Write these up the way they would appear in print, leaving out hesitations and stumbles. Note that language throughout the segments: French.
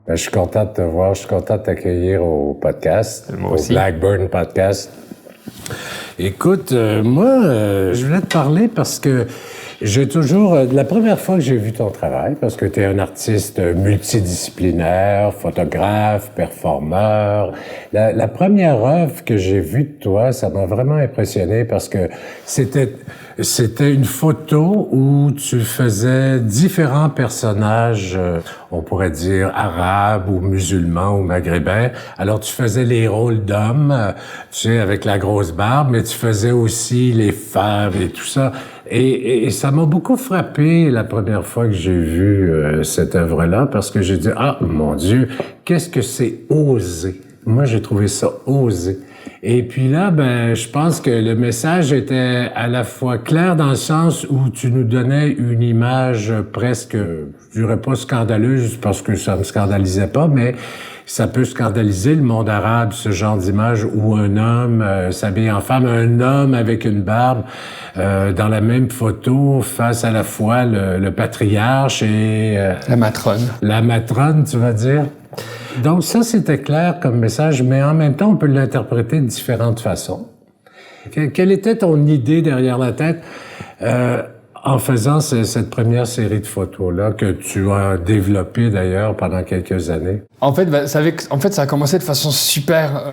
Ben, je suis content de te voir, je suis content de t'accueillir au podcast, Moi au aussi. Blackburn Podcast. Écoute, je voulais te parler parce que j'ai toujours... la première fois que j'ai vu ton travail, parce que tu es un artiste multidisciplinaire, photographe, performeur, la première œuvre que j'ai vue de toi, ça m'a vraiment impressionné parce que c'était une photo où tu faisais différents personnages, on pourrait dire arabes ou musulmans ou maghrébins. Alors, tu faisais les rôles d'hommes, tu sais, avec la grosse barbe, mais tu faisais aussi les femmes et tout ça. Et ça m'a beaucoup frappé la première fois que j'ai vu cette œuvre-là, parce que j'ai dit, ah, mon Dieu, qu'est-ce que c'est osé. Moi, j'ai trouvé ça osé. Et puis là, ben, je pense que le message était à la fois clair dans le sens où tu nous donnais une image presque, je dirais pas scandaleuse parce que ça me scandalisait pas, mais ça peut scandaliser le monde arabe, ce genre d'image où un homme s'habille en femme, un homme avec une barbe dans la même photo face à la fois le patriarche et... La matrone. La matrone, tu vas dire? Donc ça, c'était clair comme message, mais en même temps, on peut l'interpréter de différentes façons. Quelle était ton idée derrière la tête en faisant cette première série de photos-là que tu as développée d'ailleurs pendant quelques années? En fait, ça a commencé de façon super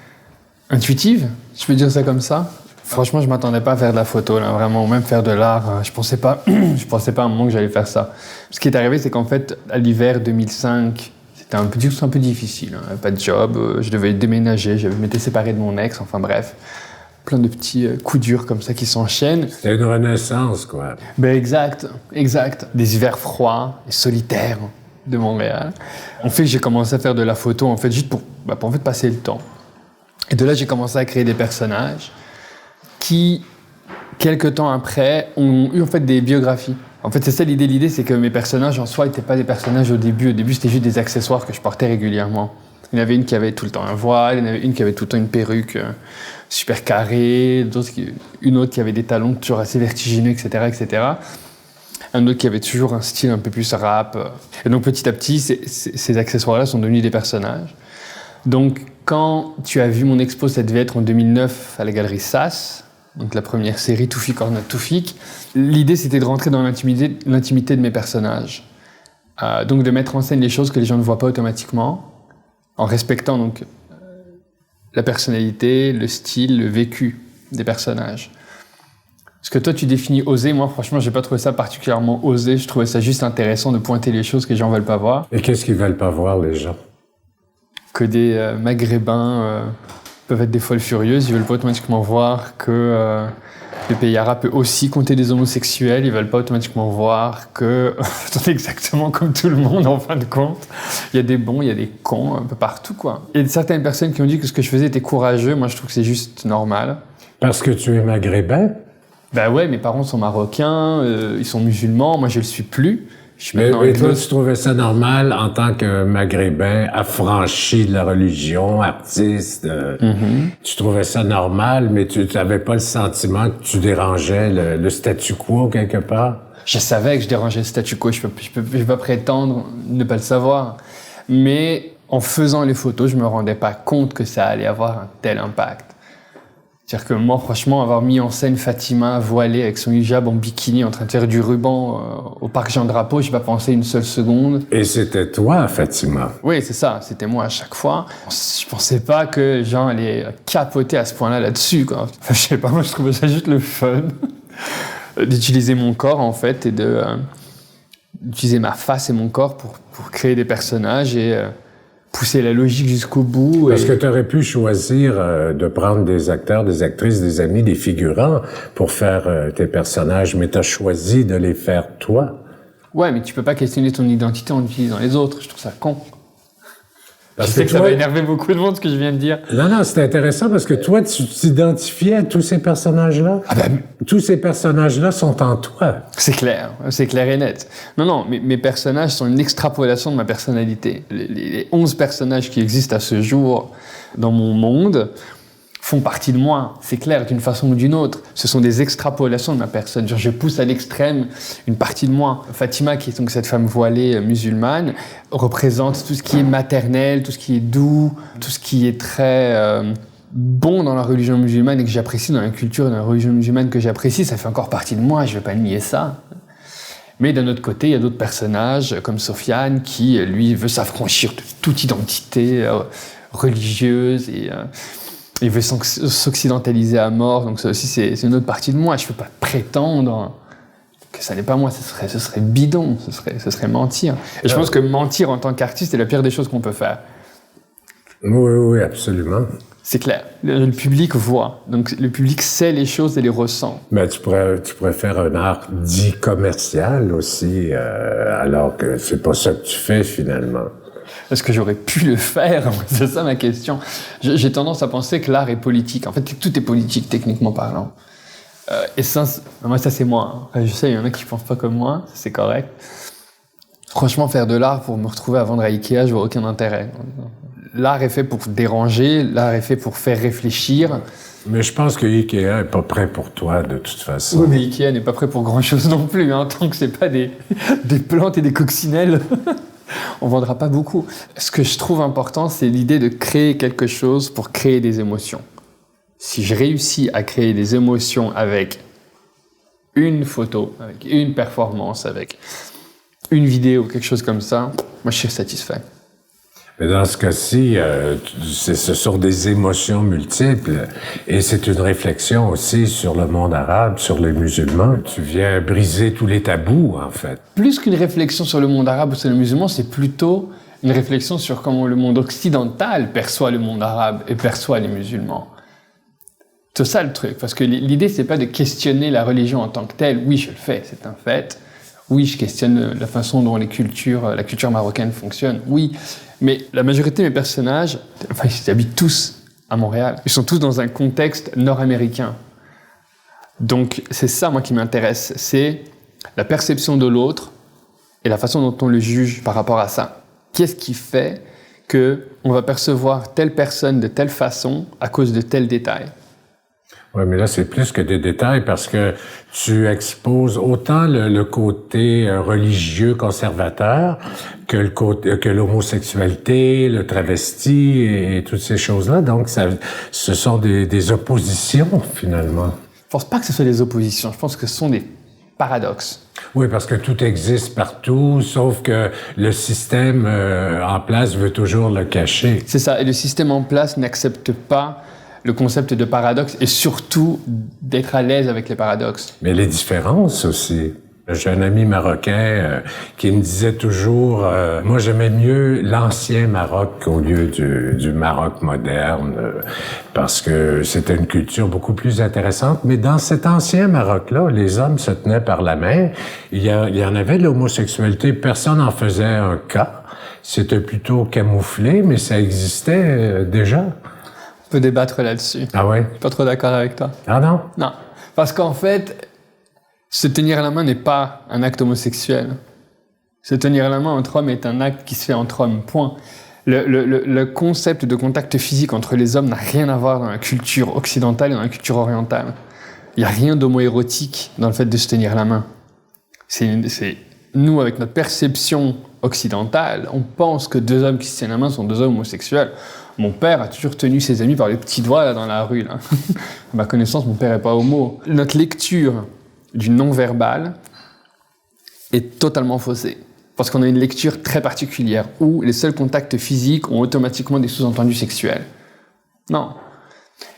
intuitive, je peux dire ça comme ça. Franchement, je m'attendais pas à faire de la photo, là, vraiment, même faire de l'art. Je pensais pas à un moment que j'allais faire ça. Ce qui est arrivé, c'est qu'en fait, à l'hiver 2005, c'était un peu difficile, hein, pas de job, je devais déménager, je m'étais séparé de mon ex, enfin bref, plein de petits coups durs comme ça qui s'enchaînent. C'était une renaissance, quoi. Ben exact. Des hivers froids et solitaires de Montréal. En fait, j'ai commencé à faire de la photo, en fait, juste pour en fait, passer le temps. Et de là, j'ai commencé à créer des personnages qui, quelques temps après, ont eu en fait des biographies. En fait, c'est ça l'idée. L'idée, c'est que mes personnages en soi n'étaient pas des personnages au début. Au début, c'était juste des accessoires que je portais régulièrement. Il y en avait une qui avait tout le temps un voile, il y en avait une qui avait tout le temps une perruque super carrée, une autre qui avait des talons toujours assez vertigineux, etc., etc. Un autre qui avait toujours un style un peu plus rap. Et donc, petit à petit, ces accessoires-là sont devenus des personnages. Donc, quand tu as vu mon expo, ça devait être en 2009 à la galerie SAS, donc la première série Toufik or not Toufik. L'idée, c'était de rentrer dans l'intimité de mes personnages. Donc de mettre en scène les choses que les gens ne voient pas automatiquement, en respectant donc la personnalité, le style, le vécu des personnages. Ce que toi, tu définis oser, moi, franchement, j'ai pas trouvé ça particulièrement osé. Je trouvais ça juste intéressant de pointer les choses que les gens veulent pas voir. Et qu'est-ce qu'ils veulent pas voir, les gens? Que des Maghrébins... peuvent être des folles furieuses, ils veulent pas automatiquement voir que le pays arabe peut aussi compter des homosexuels, ils veulent pas automatiquement voir que c'est exactement comme tout le monde en fin de compte. Il y a des bons, il y a des cons un peu partout, quoi. Il y a certaines personnes qui ont dit que ce que je faisais était courageux, moi je trouve que c'est juste normal. Parce que tu es maghrébin? Ben ouais, mes parents sont marocains, ils sont musulmans, moi je le suis plus. Mais toi, tu trouvais ça normal en tant que maghrébin, affranchi de la religion, artiste. Tu trouvais ça normal, mais tu n'avais pas le sentiment que tu dérangeais le statu quo quelque part? Je savais que je dérangeais le statu quo, je peux pas prétendre ne pas le savoir. Mais en faisant les photos, je me rendais pas compte que ça allait avoir un tel impact. C'est-à-dire que moi, franchement, avoir mis en scène Fatima voilée avec son hijab en bikini en train de faire du ruban au parc Jean-Drapeau, j'ai pas pensé une seule seconde. Et c'était toi, Fatima? Oui, c'est ça, c'était moi à chaque fois. Je pensais pas que les gens allaient capoter à ce point-là là-dessus, quoi. Enfin, je sais pas, moi je trouvais ça juste le fun d'utiliser mon corps, en fait, et d'utiliser ma face et mon corps pour créer des personnages et pousser la logique jusqu'au bout. Parce que tu aurais pu choisir de prendre des acteurs, des actrices, des amis, des figurants pour faire tes personnages, mais tu as choisi de les faire toi. Ouais, mais tu peux pas questionner ton identité en utilisant les autres. Je trouve ça con. Parce je sais que ça va énerver beaucoup de monde, ce que je viens de dire. Non, c'est intéressant parce que toi, tu t'identifiais à tous ces personnages-là. Ah ben... Tous ces personnages-là sont en toi. C'est clair et net. Non, mes personnages sont une extrapolation de ma personnalité. Les 11 personnages qui existent à ce jour dans mon monde font partie de moi, c'est clair, d'une façon ou d'une autre. Ce sont des extrapolations de ma personne. Genre, je pousse à l'extrême une partie de moi. Fatima, qui est donc cette femme voilée musulmane, représente tout ce qui est maternel, tout ce qui est doux, tout ce qui est très bon dans la religion musulmane et que j'apprécie, dans la culture et dans la religion musulmane que j'apprécie. Ça fait encore partie de moi, je ne vais pas nier ça. Mais d'un autre côté, il y a d'autres personnages, comme Sofiane, qui, lui, veut s'affranchir de toute identité religieuse et il veut s'occidentaliser à mort. Donc ça aussi, c'est une autre partie de moi. Je ne peux pas prétendre que ça n'est pas moi. Ce serait bidon, ce serait mentir. Et je pense que mentir en tant qu'artiste est la pire des choses qu'on peut faire. Oui, absolument. C'est clair. Le public voit. Donc le public sait les choses et les ressent. Ben, tu pourrais faire un art dit commercial aussi, alors que c'est pas ça que tu fais finalement. Est-ce que j'aurais pu le faire? C'est ça ma question. J'ai tendance à penser que l'art est politique. En fait, tout est politique, techniquement parlant. Et ça, moi, ça c'est moi. Hein. Je sais, il y en a qui pensent pas comme moi, c'est correct. Franchement, faire de l'art pour me retrouver à vendre à Ikea, je vois aucun intérêt. L'art est fait pour déranger, l'art est fait pour faire réfléchir. Mais je pense que Ikea est pas prêt pour toi, de toute façon. Oui, mais Ikea n'est pas prêt pour grand-chose non plus, hein, tant que c'est pas des plantes et des coccinelles. On vendra pas beaucoup. Ce que je trouve important, c'est l'idée de créer quelque chose pour créer des émotions. Si je réussis à créer des émotions avec une photo, avec une performance, avec une vidéo, quelque chose comme ça, moi je suis satisfait. Mais dans ce cas-ci, ce sont des émotions multiples et c'est une réflexion aussi sur le monde arabe, sur les musulmans. Tu viens briser tous les tabous, en fait. Plus qu'une réflexion sur le monde arabe ou sur les musulmans, c'est plutôt une réflexion sur comment le monde occidental perçoit le monde arabe et perçoit les musulmans. C'est ça le truc, parce que l'idée, c'est pas de questionner la religion en tant que telle. Oui, je le fais, c'est un fait. Oui, je questionne la façon dont la culture marocaine fonctionne. Oui, mais la majorité de mes personnages, enfin, ils habitent tous à Montréal. Ils sont tous dans un contexte nord-américain. Donc, c'est ça, moi, qui m'intéresse. C'est la perception de l'autre et la façon dont on le juge par rapport à ça. Qu'est-ce qui fait qu'on va percevoir telle personne de telle façon à cause de tel détail? Oui, mais là, c'est plus que des détails parce que tu exposes autant le côté religieux conservateur que l'homosexualité, le travesti et toutes ces choses-là. Donc, ce sont des oppositions, finalement. Je pense pas que ce soit des oppositions. Je pense que ce sont des paradoxes. Oui, parce que tout existe partout, sauf que le système en place veut toujours le cacher. C'est ça. Et le système en place n'accepte pas le concept de paradoxe et surtout d'être à l'aise avec les paradoxes. Mais les différences aussi. J'ai un ami marocain qui me disait toujours moi j'aimais mieux l'ancien Maroc au lieu du Maroc moderne parce que c'était une culture beaucoup plus intéressante. Mais dans cet ancien Maroc-là, les hommes se tenaient par la main. Il y en avait de l'homosexualité, personne n'en faisait un cas. C'était plutôt camouflé, mais ça existait déjà. On peut débattre là-dessus. Ah ouais? Je suis pas trop d'accord avec toi. Ah non? Non. Parce qu'en fait, se tenir la main n'est pas un acte homosexuel. Se tenir la main entre hommes est un acte qui se fait entre hommes, point. Le concept de contact physique entre les hommes n'a rien à voir dans la culture occidentale et dans la culture orientale. Il n'y a rien d'homoérotique dans le fait de se tenir la main. C'est nous, avec notre perception occidentale, on pense que deux hommes qui se tiennent la main sont deux hommes homosexuels. Mon père a toujours tenu ses amis par les petits doigts là, dans la rue. Là. À ma connaissance, mon père n'est pas homo. Notre lecture du non-verbal est totalement faussée. Parce qu'on a une lecture très particulière où les seuls contacts physiques ont automatiquement des sous-entendus sexuels. Non.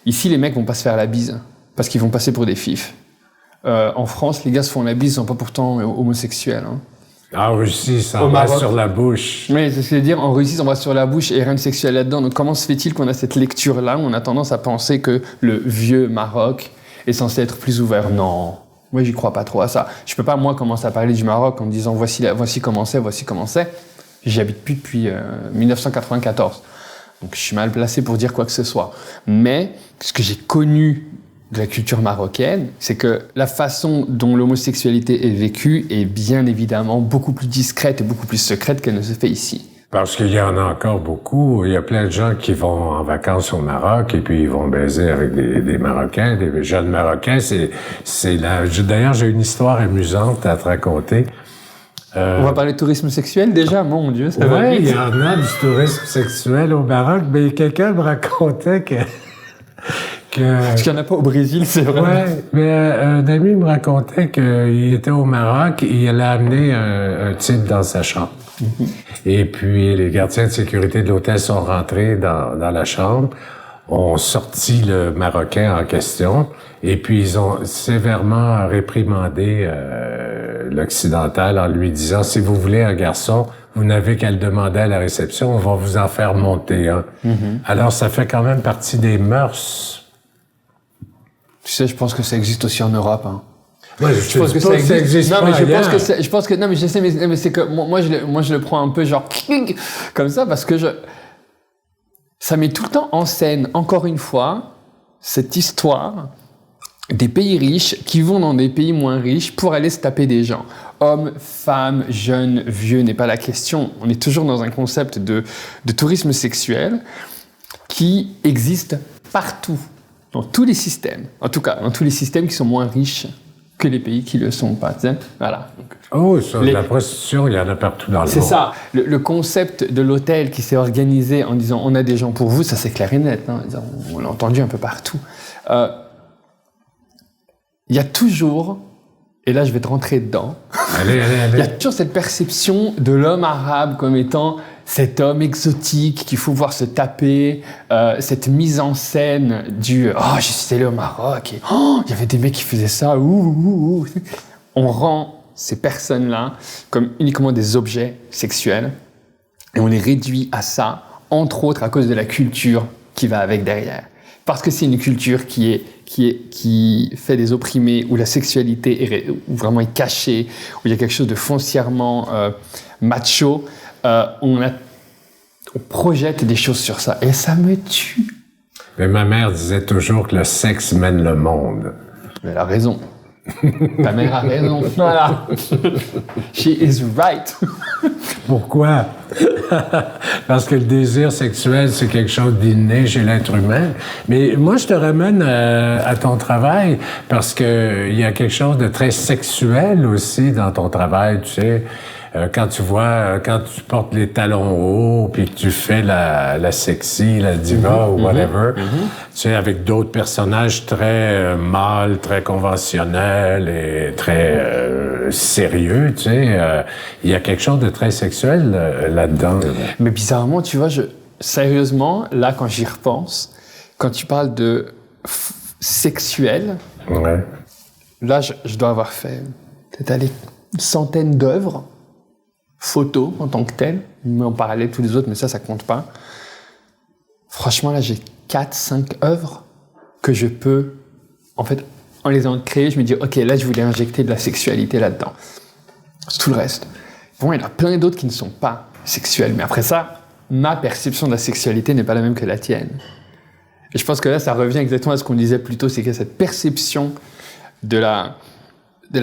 Ici, les mecs vont pas se faire la bise parce qu'ils vont passer pour des fifs. En France, les gars se font la bise, ils sont pas pourtant homosexuels. Hein. En Russie, ça embrasse sur la bouche. Oui, c'est ce que je veux dire. En Russie, ça embrasse sur la bouche et rien de sexuel là-dedans. Donc comment se fait-il qu'on a cette lecture-là où on a tendance à penser que le vieux Maroc est censé être plus ouvert? Non. Moi, j'y crois pas trop à ça. Je peux pas, moi, commencer à parler du Maroc en disant voici comment c'est. J'y habite plus depuis 1994. Donc je suis mal placé pour dire quoi que ce soit. Mais ce que j'ai connu de la culture marocaine, c'est que la façon dont l'homosexualité est vécue est bien évidemment beaucoup plus discrète et beaucoup plus secrète qu'elle ne se fait ici. Parce qu'il y en a encore beaucoup. Il y a plein de gens qui vont en vacances au Maroc et puis ils vont baiser avec des Marocains, des jeunes Marocains. D'ailleurs, j'ai une histoire amusante à te raconter. On va parler de tourisme sexuel déjà? Mon Dieu, ça va vite. Oui, il y en a du tourisme sexuel au Maroc, mais quelqu'un me racontait que... Parce qu'il n'y en a pas au Brésil, c'est vrai. Oui, mais un ami me racontait qu'il était au Maroc et il allait amener un type dans sa chambre. Mm-hmm. Et puis, les gardiens de sécurité de l'hôtel sont rentrés dans la chambre, ont sorti le Marocain en question, et puis ils ont sévèrement réprimandé l'Occidental en lui disant « Si vous voulez un garçon, vous n'avez qu'à le demander à la réception, on va vous en faire monter un. Mm-hmm. Alors, ça fait quand même partie des mœurs. Tu sais, je pense que ça existe aussi en Europe, hein. Ouais, je pense que ça existe non, pas mais je ailleurs. non, mais je sais, mais c'est que moi je le prends un peu genre comme ça parce que ça met tout le temps en scène, encore une fois, cette histoire des pays riches qui vont dans des pays moins riches pour aller se taper des gens. Hommes, femmes, jeunes, vieux n'est pas la question. On est toujours dans un concept de tourisme sexuel qui existe partout, dans tous les systèmes. En tout cas, dans tous les systèmes qui sont moins riches que les pays qui le sont pas. T'sais? Voilà. Oh, ça, la prostitution, il y en a partout dans le monde. C'est ça. Le concept de l'hôtel qui s'est organisé en disant on a des gens pour vous, ça c'est clair et net. Hein. On l'a entendu un peu partout. Il y a toujours, et là je vais te rentrer dedans, allez. Il y a toujours cette perception de l'homme arabe comme étant cet homme exotique qu'il faut voir se taper, cette mise en scène du « Oh, je suis allé au Maroc et oh, il y avait des mecs qui faisaient ça, ouh. » On rend ces personnes-là comme uniquement des objets sexuels et on les réduit à ça, entre autres à cause de la culture qui va avec derrière. Parce que c'est une culture qui fait des opprimés, où la sexualité où vraiment est cachée, où il y a quelque chose de foncièrement macho. On projette des choses sur ça. Et ça me tue. Mais ma mère disait toujours que le sexe mène le monde. Mais elle a raison. Ta mère a raison. Voilà. She is right. Pourquoi? Parce que le désir sexuel, c'est quelque chose d'inné chez l'être humain. Mais moi, je te ramène à ton travail parce que il y a quelque chose de très sexuel aussi dans ton travail, tu sais. Quand tu portes les talons hauts, puis que tu fais la sexy, la diva ou whatever, tu sais, avec d'autres personnages très mâles, très conventionnels et très sérieux, tu sais, il y a quelque chose de très sexuel là-dedans. Mais bizarrement, tu vois, sérieusement, là, quand j'y repense, quand tu parles de sexuel, ouais. Là, je dois avoir fait peut-être une centaine d'œuvres, photos en tant que telles, mais en parallèle tous les autres, mais ça compte pas. Franchement, là, j'ai 4-5 œuvres que je peux, en fait, en les ayant créées, je me dis, ok, là, je voulais injecter de la sexualité là-dedans. C'est tout le reste. Bon, il y en a plein d'autres qui ne sont pas sexuels, mais après ça, ma perception de la sexualité n'est pas la même que la tienne. Et je pense que là, ça revient exactement à ce qu'on disait plus tôt, c'est qu'il y a cette perception de la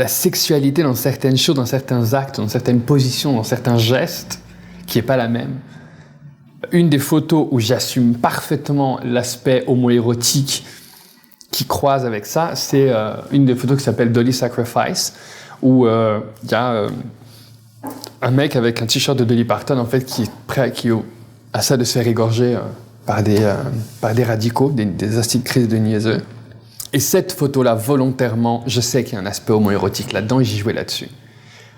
sexualité dans certaines choses, dans certains actes, dans certaines positions, dans certains gestes, qui n'est pas la même. Une des photos où j'assume parfaitement l'aspect homoérotique qui croise avec ça, c'est une des photos qui s'appelle Dolly Sacrifice, où il y a un mec avec un t-shirt de Dolly Parton, en fait, qui est prêt à ça de se faire égorger par des radicaux, des acides crise de niaiseux. Et cette photo-là, volontairement, je sais qu'il y a un aspect homoérotique là-dedans et j'y jouais là-dessus.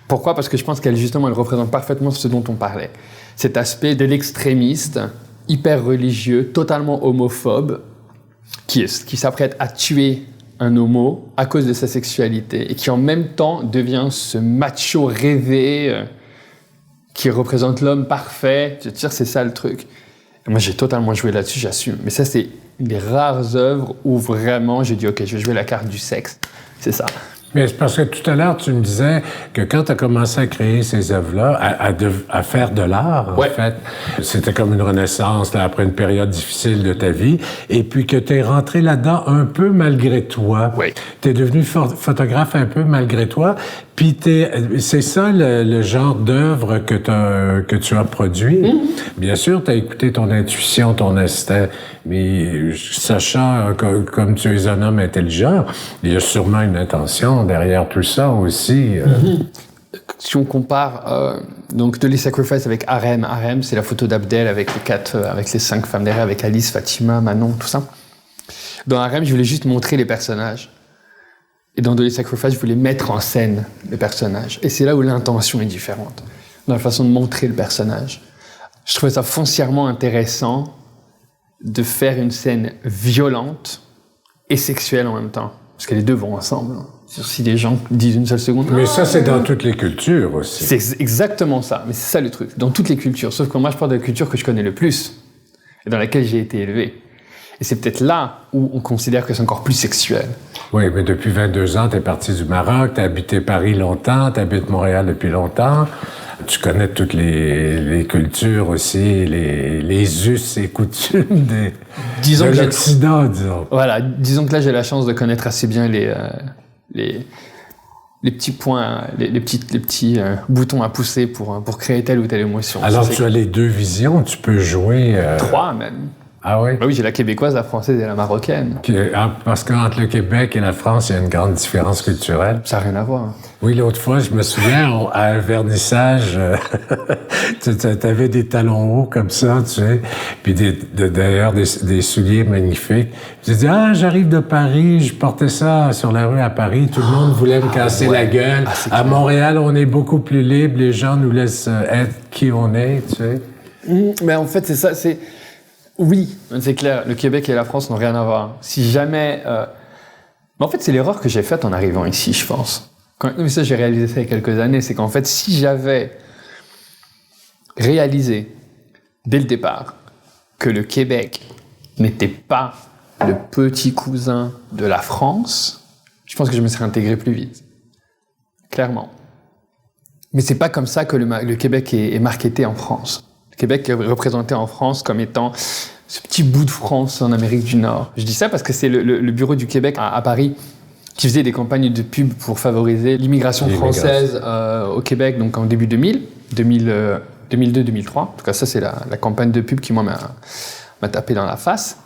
Pourquoi? Parce que je pense qu'elle, justement, elle représente parfaitement ce dont on parlait. Cet aspect de l'extrémiste, hyper religieux, totalement homophobe, qui s'apprête à tuer un homo à cause de sa sexualité et qui, en même temps, devient ce macho rêvé qui représente l'homme parfait. Je veux dire, c'est ça le truc. Et moi, j'ai totalement joué là-dessus, j'assume. Mais ça, c'est une des rares œuvres où vraiment j'ai dit « Ok, je vais jouer la carte du sexe. » C'est ça. Mais c'est parce que tout à l'heure, tu me disais que quand tu as commencé à créer ces œuvres-là, à faire de l'art, ouais. En fait, c'était comme une renaissance là, après une période difficile de ta vie, et puis que tu es rentré là-dedans un peu malgré toi. Oui. Tu es devenu photographe un peu malgré toi, Puis c'est ça le genre d'œuvre que tu as produit. Bien sûr, tu as écouté ton intuition, ton instinct, mais sachant comme tu es un homme intelligent, il y a sûrement une intention derrière tout ça aussi. Si on compare donc Dolly Sacrifice avec Harem, Harem c'est la photo d'Abdel avec les 5 femmes derrière, avec Alice, Fatima, Manon, tout ça. Dans Harem, je voulais juste montrer les personnages. Et dans Dolly Sacrifice, je voulais mettre en scène les personnages. Et c'est là où l'intention est différente, dans la façon de montrer le personnage. Je trouvais ça foncièrement intéressant de faire une scène violente et sexuelle en même temps. Parce que les deux vont ensemble. Si les gens disent une seule seconde... Mais ça, c'est dans toutes les cultures aussi. C'est exactement ça. Mais c'est ça le truc. Dans toutes les cultures. Sauf que moi, je parle de la culture que je connais le plus. Et dans laquelle j'ai été élevé. Et c'est peut-être là où on considère que c'est encore plus sexuel. Oui, mais depuis 22 ans, tu es parti du Maroc, tu as habité Paris longtemps, tu habites Montréal depuis longtemps. Tu connais toutes les cultures aussi, les us et coutumes de l'Occident, disons. Voilà, disons que là, j'ai la chance de connaître assez bien les petits points, les petits boutons à pousser pour créer telle ou telle émotion. Alors, tu as les deux visions, tu peux jouer... 3 même. Ah oui? Bah oui, j'ai la québécoise, la française et la marocaine. Parce qu'entre le Québec et la France, il y a une grande différence culturelle. Ça n'a rien à voir. Oui, l'autre fois, je me souviens, à un vernissage, tu avais des talons hauts comme ça, tu sais, puis d'ailleurs des souliers magnifiques. J'ai dit, j'arrive de Paris, je portais ça sur la rue à Paris, tout le monde voulait me casser la gueule. À Montréal, on est beaucoup plus libre, les gens nous laissent être qui on est, tu sais. Mais en fait, c'est ça, c'est... Oui, c'est clair, le Québec et la France n'ont rien à voir. Si jamais... Mais en fait, c'est l'erreur que j'ai faite en arrivant ici, je pense. Mais ça, j'ai réalisé ça il y a quelques années, c'est qu'en fait, si j'avais réalisé, dès le départ, que le Québec n'était pas le petit cousin de la France, je pense que je me serais intégré plus vite. Clairement. Mais c'est pas comme ça que le Québec est marketé en France. Le Québec est représenté en France comme étant ce petit bout de France en Amérique du Nord. Je dis ça parce que c'est le bureau du Québec à Paris qui faisait des campagnes de pub pour favoriser l'immigration française au Québec, donc en début 2002-2003. En tout cas, ça, c'est la campagne de pub qui, moi, m'a tapé dans la face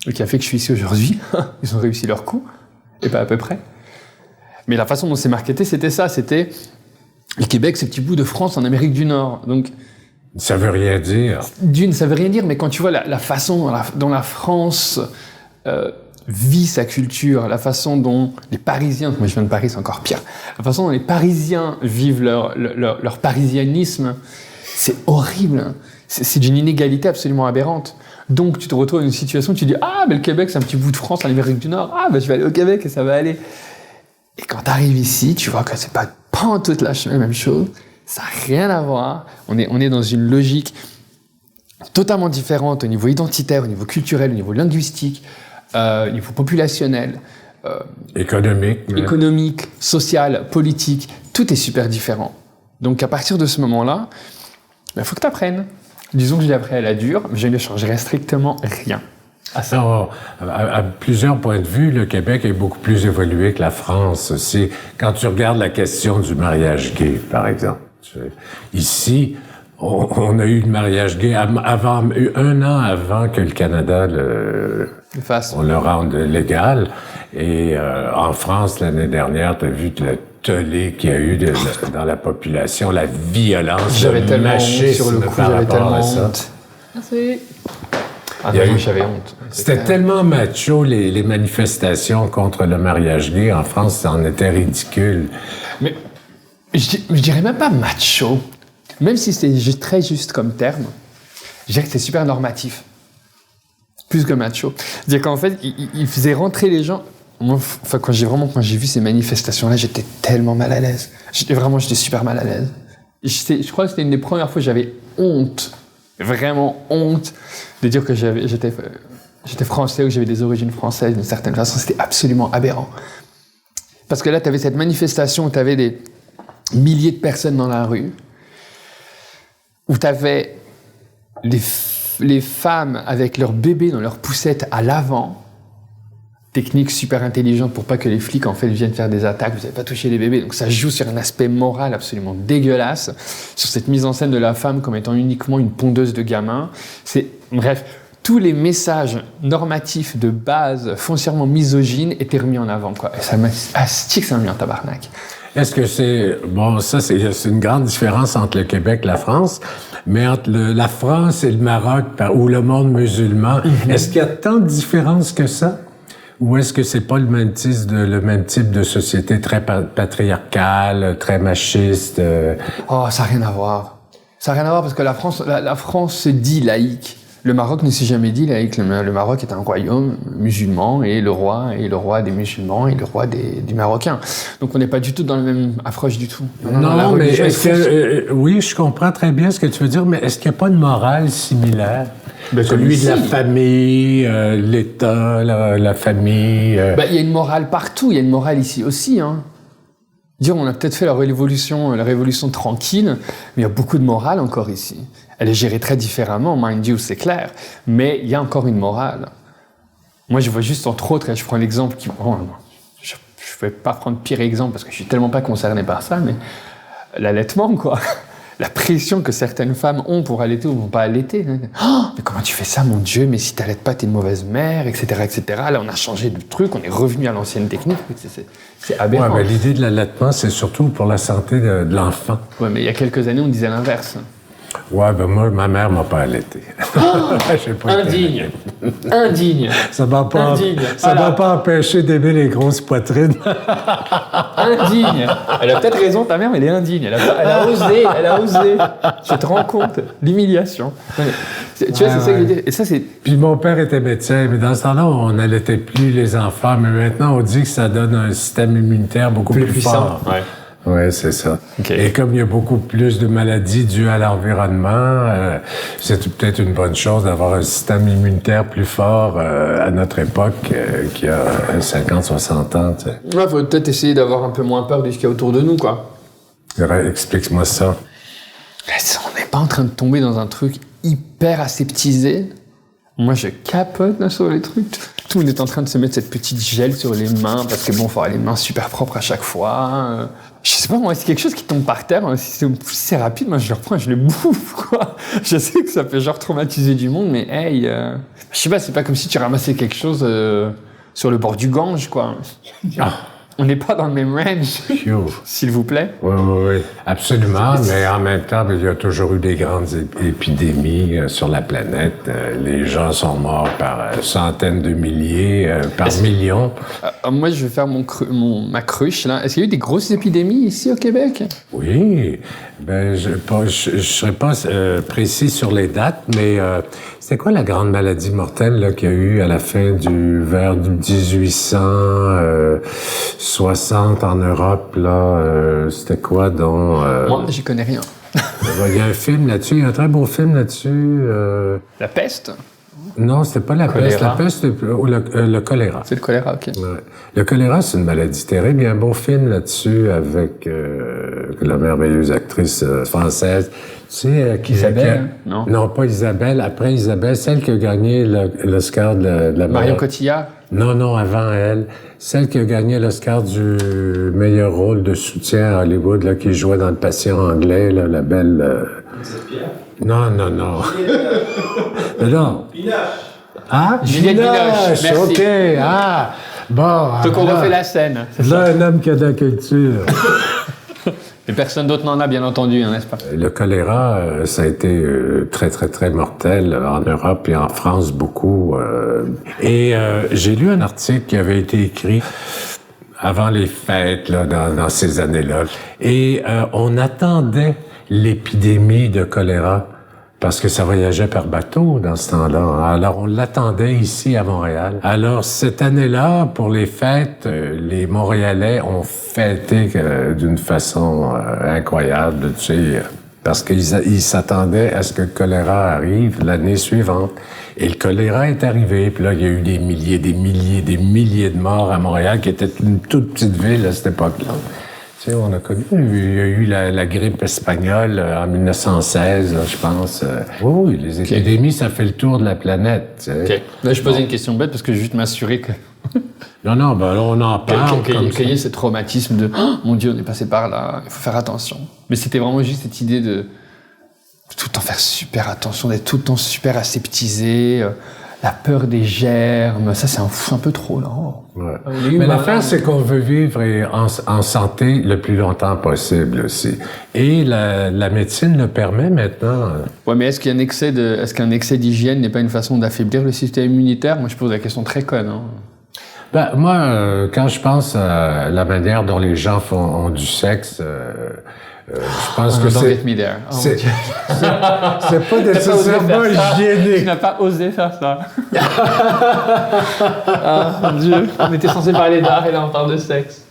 et qui a fait que je suis ici aujourd'hui. Ils ont réussi leur coup, et pas à peu près. Mais la façon dont c'est marketé, c'était ça. C'était le Québec, ce petit bout de France en Amérique du Nord. Donc, ça veut rien dire. Ça veut rien dire, mais quand tu vois la façon dont la France vit sa culture, la façon dont les Parisiens, moi je viens de Paris, c'est encore pire, la façon dont les Parisiens vivent leur parisianisme, c'est horrible. C'est d'une inégalité absolument aberrante. Donc tu te retrouves dans une situation où tu dis « Ah, mais le Québec, c'est un petit bout de France en Amérique du Nord. Ah, ben je vais aller au Québec et ça va aller. » Et quand tu arrives ici, tu vois que c'est pas en toute la même chose. Ça n'a rien à voir. On est dans une logique totalement différente au niveau identitaire, au niveau culturel, au niveau linguistique, au niveau populationnel. Économique, social, politique. Tout est super différent. Donc à partir de ce moment-là, il faut que tu apprennes. Disons que j'ai appris à la dure, mais je ne changerai strictement rien. À plusieurs points de vue, le Québec est beaucoup plus évolué que la France. Quand tu regardes la question du mariage gay, par exemple. Ici, on a eu le mariage gay un an avant que le Canada on le rende légal. Et en France, l'année dernière, tu as vu le tollé qu'il y a eu dans la population, la violence, j'avais le tellement machisme honte sur le coup, par j'avais rapport tellement à ça. honte. Merci. J'avais honte. C'était tellement macho, les manifestations contre le mariage gay. En France, ça en était ridicule. Mais je dirais même pas macho. Même si c'est très juste comme terme, je dirais que c'est super normatif. Plus que macho. C'est-à-dire qu'en fait, il faisait rentrer les gens... Moi, quand j'ai vu ces manifestations-là, j'étais tellement mal à l'aise. J'étais super mal à l'aise. Je crois que c'était une des premières fois que j'avais honte, vraiment honte, de dire que j'étais français ou que j'avais des origines françaises d'une certaine façon. C'était absolument aberrant. Parce que là, tu avais cette manifestation où tu avais des milliers de personnes dans la rue, où tu avais les femmes avec leurs bébés dans leurs poussettes à l'avant, technique super intelligente pour pas que les flics en fait viennent faire des attaques. Vous n'avez pas touché les bébés. Donc ça joue sur un aspect moral absolument dégueulasse, sur cette mise en scène de la femme comme étant uniquement une pondeuse de gamins. Bref, tous les messages normatifs de base foncièrement misogynes étaient remis en avant, quoi. Et ça m'a mis en tabarnak. Est-ce que c'est... Bon, ça, c'est une grande différence entre le Québec et la France, mais entre la France et le Maroc, ou le monde musulman, est-ce qu'il y a tant de différences que ça? Ou est-ce que c'est pas le même type de société très patriarcale, très machiste? Oh, ça n'a rien à voir. Ça n'a rien à voir parce que la France se dit laïque. Le Maroc ne s'est jamais dit laïque. Le Maroc est un royaume musulman et le roi des musulmans et le roi du Marocain. Donc on n'est pas du tout dans la même approche du tout. Non, mais est-ce que... oui, je comprends très bien ce que tu veux dire, mais est-ce qu'il n'y a pas une morale similaire? Celui de la famille, l'État, la famille... Il y a une morale partout, il y a une morale ici aussi, hein. On a peut-être fait la révolution tranquille, mais il y a beaucoup de morale encore ici. Elle est gérée très différemment, mind you, c'est clair, mais il y a encore une morale. Moi, je vois juste, entre autres, et je prends l'exemple qui... Bon, je ne vais pas prendre pire exemple, parce que je suis tellement pas concerné par ça, mais l'allaitement, quoi. La pression que certaines femmes ont pour allaiter ou ne pas allaiter. Oh, mais comment tu fais ça, mon Dieu? Mais si tu n'allaites pas, t'es une mauvaise mère, etc., etc. Là, on a changé de truc, on est revenu à l'ancienne technique. C'est aberrant. Ouais, l'idée de l'allaitement, c'est surtout pour la santé de l'enfant. Ouais, mais il y a quelques années, on disait l'inverse. Ouais, moi, ma mère m'a pas allaité. Indigne. Indigne. Ça m'a pas empêché d'aimer les grosses poitrines. Indigne. Elle a peut-être raison, ta mère, mais elle est indigne. Elle a osé. Tu te rends compte? L'humiliation. Tu vois, c'est ça que je veux dire. Et ça, c'est... Puis mon père était médecin, mais dans ce temps-là, on n'allaitait plus les enfants. Mais maintenant, on dit que ça donne un système immunitaire beaucoup plus fort. Ouais. Oui, c'est ça. Okay. Et comme il y a beaucoup plus de maladies dues à l'environnement, c'est peut-être une bonne chose d'avoir un système immunitaire plus fort à notre époque qu'il y a 50-60 ans. Tu sais. Ouais, faut peut-être essayer d'avoir un peu moins peur de ce qu'il y a autour de nous, quoi. Explique-moi ça. On n'est pas en train de tomber dans un truc hyper aseptisé. Moi, je capote là, sur les trucs. Tout le monde est en train de se mettre cette petite gel sur les mains parce que bon, faut avoir les mains super propres à chaque fois. Je sais pas, moi, c'est quelque chose qui tombe par terre. Si c'est rapide, moi, je le reprends et je le bouffe, quoi. Je sais que ça peut genre traumatiser du monde, mais hey, je sais pas, c'est pas comme si tu ramassais quelque chose sur le bord du Gange, quoi. On n'est pas dans le même range, s'il vous plaît. Oui, absolument. Mais en même temps, il y a toujours eu des grandes épidémies sur la planète. Les gens sont morts par centaines de milliers, par millions. Moi, je vais faire ma cruche, là. Est-ce qu'il y a eu des grosses épidémies ici au Québec? Oui. Je ne serais pas précis sur les dates, mais c'était quoi la grande maladie mortelle là, qu'il y a eu à la fin vers 1860 en Europe, là? C'était quoi donc? Moi, j'y connais rien. Il y a un film là-dessus, il y a un très beau film là-dessus. La peste? Non, c'était pas la peste. La peste, le choléra. C'est le choléra, OK. Ouais. Le choléra, c'est une maladie terrible. Il y a un beau film là-dessus avec la merveilleuse actrice française. Tu sais, Isabelle? Non. Non, pas Isabelle. Après Isabelle, celle qui a gagné l'Oscar de la Marion Cotillard? Non, avant elle. Celle qui a gagné l'Oscar du meilleur rôle de soutien à Hollywood, là, qui jouait dans Le Patient anglais, là, la belle... Non. Non. Binoche. Ah, Juliette Binoche, merci. OK, bon. Donc on refait la scène. Là, un homme qui a de la culture. Et personne d'autre n'en a, bien entendu, hein, n'est-ce pas? Le choléra, ça a été très, très, très mortel en Europe et en France, beaucoup. Et j'ai lu un article qui avait été écrit avant les fêtes, là, dans ces années-là. Et on attendait l'épidémie de choléra parce que ça voyageait par bateau dans ce temps-là. Alors, on l'attendait ici à Montréal. Alors, cette année-là, pour les fêtes, les Montréalais ont fêté d'une façon incroyable, tu sais, parce qu'ils s'attendaient à ce que le choléra arrive l'année suivante. Et le choléra est arrivé, puis là, il y a eu des milliers de morts à Montréal, qui était une toute petite ville à cette époque-là. Tu sais, on a connu, il y a eu la grippe espagnole en 1916, là, je pense. Oui, les épidémies, ça fait le tour de la planète. Tu sais. OK. Là, je posais une question bête parce que je veux juste m'assurer que Non, ben là, on en parle. Qu'il y ait ce traumatisme de oh, mon Dieu, on est passé par là, il faut faire attention. Mais c'était vraiment juste cette idée de tout le temps faire super attention, d'être tout le temps super aseptisé, la peur des germes, ça c'est un peu trop là. Ouais. Mais l'affaire, c'est qu'on veut vivre en santé le plus longtemps possible aussi. Et la médecine le permet maintenant. Ouais, mais est-ce qu'un excès d'hygiène n'est pas une façon d'affaiblir le système immunitaire? Moi, je pose la question très conne. Hein. Ben, moi, quand je pense à la manière dont les gens ont du sexe, je pense que c'est pas nécessairement hygiénique. Tu n'as pas osé faire ça. Ah, mon Dieu. On était censé parler d'art et là on parle de sexe.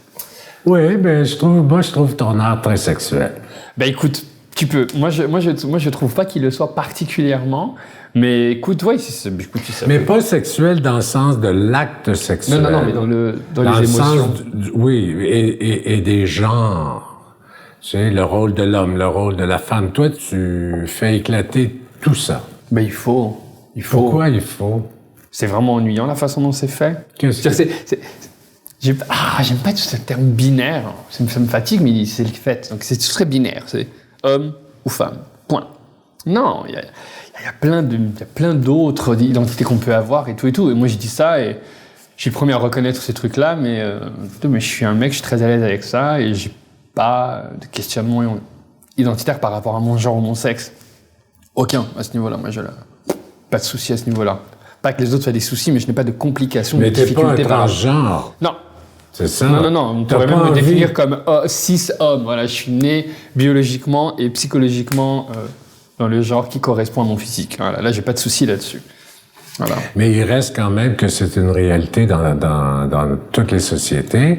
Oui, mais je trouve ton art très sexuel. Ben écoute, tu peux. Moi, je trouve pas qu'il le soit particulièrement. Mais écoute, ouais, écoute, ça mais pas sexuel dans le sens de l'acte sexuel. Non, mais dans les émotions. Oui, et des genres. Tu sais, le rôle de l'homme, le rôle de la femme. Toi, tu fais éclater tout ça. Ben il faut. Pourquoi il faut? C'est vraiment ennuyant la façon dont c'est fait. J'aime pas tout ce terme binaire. Ça me fatigue, mais c'est le fait. Donc c'est tout très binaire. C'est homme ou femme. Point. Non, il y a plein d'autres identités qu'on peut avoir et tout. Et moi, je dis ça et je suis le premier à reconnaître ces trucs-là, mais je suis un mec, je suis très à l'aise avec ça et j'ai pas de questionnement identitaire par rapport à mon genre ou mon sexe. Aucun à ce niveau-là. Moi, pas de souci à ce niveau-là. Pas que les autres fassent des soucis, mais je n'ai pas de complications, de difficultés. Mais t'es pas un transgenre. Non. C'est ça? Non. On pourrait même me définir comme cis-homme. Voilà, je suis né biologiquement et psychologiquement dans le genre qui correspond à mon physique. Voilà, là, j'ai pas de souci là-dessus. Voilà. Mais il reste quand même que c'est une réalité dans toutes les sociétés.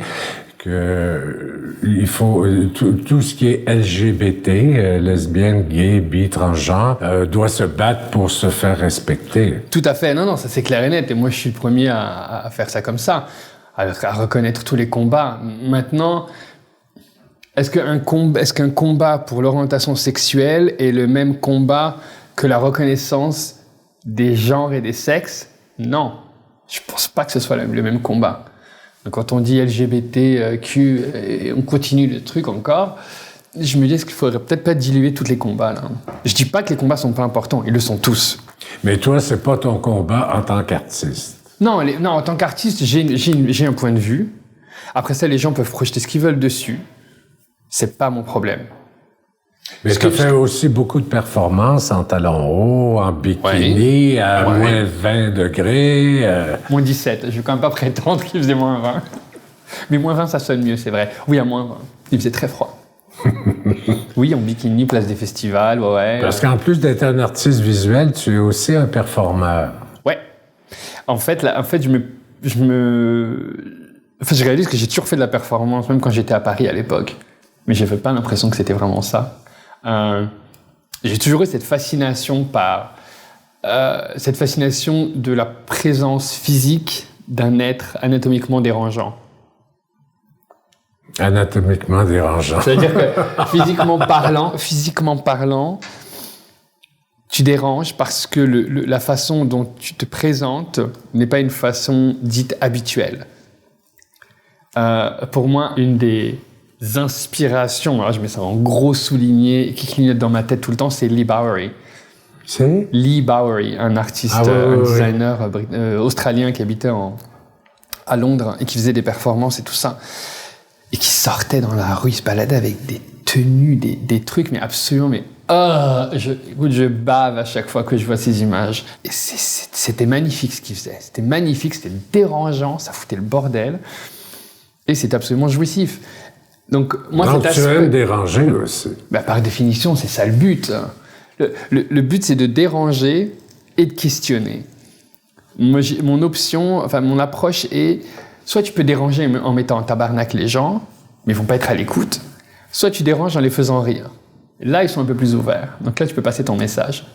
Il faut tout ce qui est LGBT, lesbienne, gay, bi, transgenre, doit se battre pour se faire respecter. Tout à fait. Non, ça c'est clair et net. Et moi, je suis le premier à faire ça comme ça, à reconnaître tous les combats. Maintenant, est-ce qu'un combat pour l'orientation sexuelle est le même combat que la reconnaissance des genres et des sexes? Non. Je pense pas que ce soit le même combat. Quand on dit LGBTQ et on continue le truc encore, je me dis est-ce qu'il faudrait peut-être pas diluer tous les combats là. Je dis pas que les combats sont pas importants, ils le sont tous. Mais toi, c'est pas ton combat en tant qu'artiste. Non, en tant qu'artiste, j'ai un point de vue. Après ça, les gens peuvent projeter ce qu'ils veulent dessus. C'est pas mon problème. Mais tu fais aussi beaucoup de performances en talons hauts, en bikini, à moins 20 degrés. Moins 17. Je vais quand même pas prétendre qu'il faisait moins 20. Mais moins 20, ça sonne mieux, c'est vrai. Oui, à moins 20. Il faisait très froid. Oui, en bikini, place des festivals, ouais. Parce qu'en plus d'être un artiste visuel, tu es aussi un performeur. Ouais. En fait, je réalise que j'ai toujours fait de la performance, même quand j'étais à Paris à l'époque. Mais j'avais pas l'impression que c'était vraiment ça. J'ai toujours eu cette fascination de la présence physique d'un être anatomiquement dérangeant. Anatomiquement dérangeant. C'est-à-dire que physiquement parlant, tu déranges parce que la façon dont tu te présentes n'est pas une façon dite habituelle. Pour moi, une des inspirations, alors je mets ça en gros souligné, qui clignote dans ma tête tout le temps, c'est Lee Bowery. C'est Lee Bowery, un artiste, un designer australien qui habitait à Londres et qui faisait des performances et tout ça. Et qui sortait dans la rue, il se baladait avec des tenues, des trucs, mais absolument, je bave à chaque fois que je vois ces images. Et c'était magnifique ce qu'il faisait. C'était magnifique, c'était dérangeant, ça foutait le bordel. Et c'était absolument jouissif. Donc, moi, donc, tu aimes déranger aussi. Par définition, c'est ça le but. Le but, c'est de déranger et de questionner. Moi, mon approche est, soit tu peux déranger en mettant en tabarnak les gens, mais ils vont pas être à l'écoute, soit tu déranges en les faisant rire. Là, ils sont un peu plus ouverts. Donc là, tu peux passer ton message.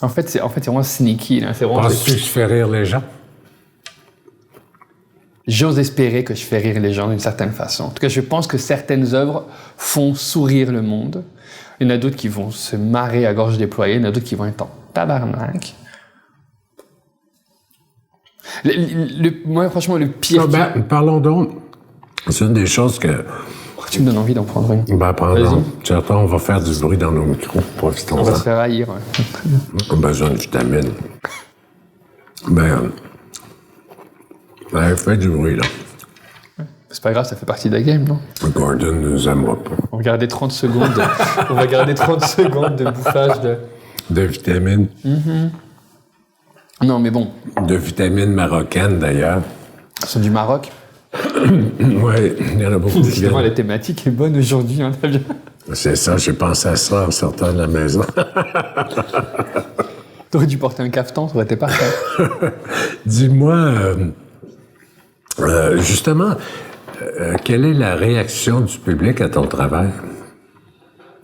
En fait, c'est vraiment sneaky. Là. Penses-tu que je fais rire les gens? J'ose espérer que je fais rire les gens d'une certaine façon. En tout cas, je pense que certaines œuvres font sourire le monde. Il y en a d'autres qui vont se marrer à gorge déployée, il y en a d'autres qui vont être en tabarnak. Moi, franchement, le pire... Parlons donc. C'est une des choses que... Tu me donnes envie d'en prendre une. Prends-en. Certains, on va faire du bruit dans nos micros. Profitons-en. On va se faire haïr. On a besoin de vitamines. Fais du bruit, là. C'est pas grave, ça fait partie de la game, non? Gordon ne nous aimera pas. On va garder 30 secondes. On va garder 30 secondes de bouffage de... De vitamines. Non, mais bon. De vitamines marocaines, d'ailleurs. C'est du Maroc. Oui, il y en a beaucoup qui Justement, la thématique est bonne aujourd'hui, hein, t'as bien. C'est ça, j'ai pensé à ça en sortant de la maison. T'aurais dû porter un cafetan, ça aurait été parfait. Dis-moi, justement, quelle est la réaction du public à ton travail?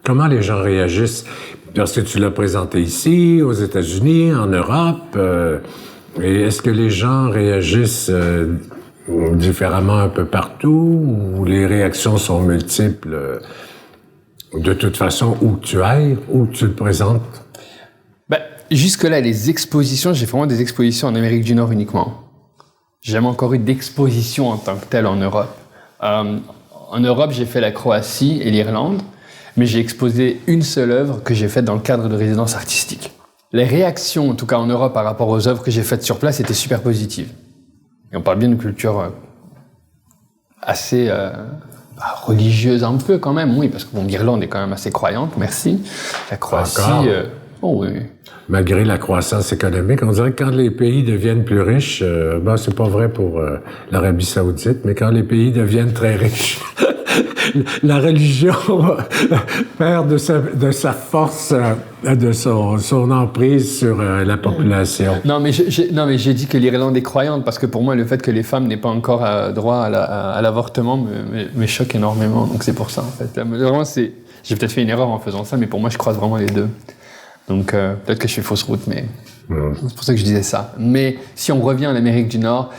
Comment les gens réagissent? Parce que tu l'as présenté ici, aux États-Unis, en Europe. Et est-ce que les gens réagissent différemment un peu partout, ou les réactions sont multiples de toute façon où tu ailles, où tu le présentes? Jusque-là, les expositions, j'ai vraiment des expositions en Amérique du Nord uniquement. J'ai jamais encore eu d'exposition en tant que telle en Europe. En Europe, j'ai fait la Croatie et l'Irlande, mais j'ai exposé une seule œuvre que j'ai faite dans le cadre de résidence artistique. Les réactions, en tout cas en Europe, par rapport aux œuvres que j'ai faites sur place, étaient super positives. Et on parle bien de culture assez religieuse un peu quand même, oui, parce que l'Irlande est quand même assez croyante, merci. La Croatie... oui. Malgré la croissance économique, on dirait que quand les pays deviennent plus riches, c'est pas vrai pour l'Arabie Saoudite, mais quand les pays deviennent très riches, la religion perd de sa force, de son emprise sur la population. Non, mais j'ai dit que l'Irlande est croyante, parce que pour moi, le fait que les femmes n'aient pas encore droit à l'avortement me choque énormément, donc c'est pour ça, en fait. Vraiment, j'ai peut-être fait une erreur en faisant ça, mais pour moi, je croise vraiment les deux. Donc, peut-être que je fais fausse route, mais c'est pour ça que je disais ça. Mais si on revient en Amérique du Nord,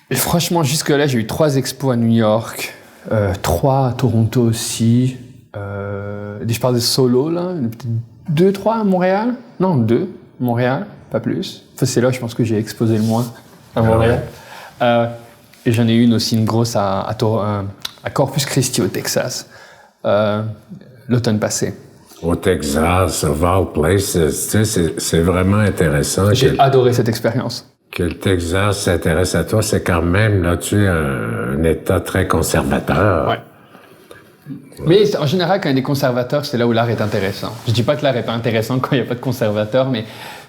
et franchement, jusque-là, j'ai eu 3 expos à New York, 3 à Toronto aussi. Je parle de solo, là. 2, 3 à Montréal. Non, 2 à Montréal, pas plus. Enfin, c'est là, je pense que j'ai exposé le moins à Montréal. Et j'en ai eu une aussi, une grosse à Corpus Christi, au Texas, l'automne passé. Au Texas, of all places, tu sais, c'est vraiment intéressant. J'ai adoré cette expérience. Que le Texas s'intéresse à toi, c'est quand même, là, tu es un État très conservateur. Ouais. Mais en général, quand il y a des conservateurs, c'est là où l'art est intéressant. Je dis pas que l'art est pas intéressant quand il n'y a pas de conservateurs, mais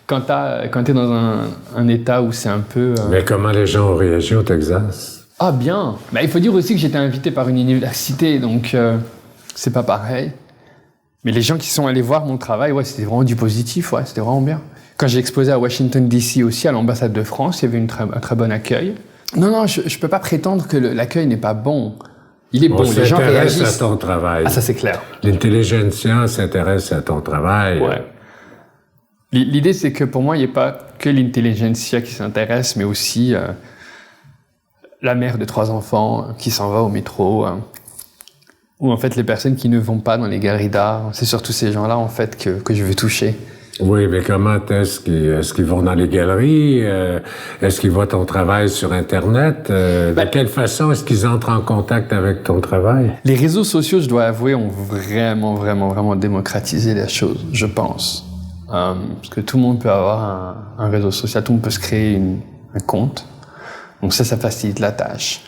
quand t'es dans un État où c'est un peu... Mais comment les gens ont réagi au Texas? Ah, bien. Il faut dire aussi que j'étais invité par une université, donc c'est pas pareil. Mais les gens qui sont allés voir mon travail, c'était vraiment du positif, c'était vraiment bien. Quand j'ai exposé à Washington DC aussi, à l'ambassade de France, il y avait un très bon accueil. Non, je peux pas prétendre que l'accueil n'est pas bon. Il est bon, les gens réagissent. On s'intéresse à ton travail. Ah, ça c'est clair. L'intelligentsia s'intéresse à ton travail. Ouais. L'idée, c'est que pour moi, il n'y a pas que l'intelligentsia qui s'intéresse, mais aussi la mère de 3 enfants qui s'en va au métro, ou en fait les personnes qui ne vont pas dans les galeries d'art. C'est surtout ces gens-là, en fait, que je veux toucher. Oui, mais comment est-ce qu'ils vont dans les galeries? Est-ce qu'ils voient ton travail sur Internet? De quelle façon est-ce qu'ils entrent en contact avec ton travail? Les réseaux sociaux, je dois avouer, ont vraiment démocratisé la chose, je pense. Parce que tout le monde peut avoir un réseau social, tout le monde peut se créer un compte. Donc ça facilite la tâche.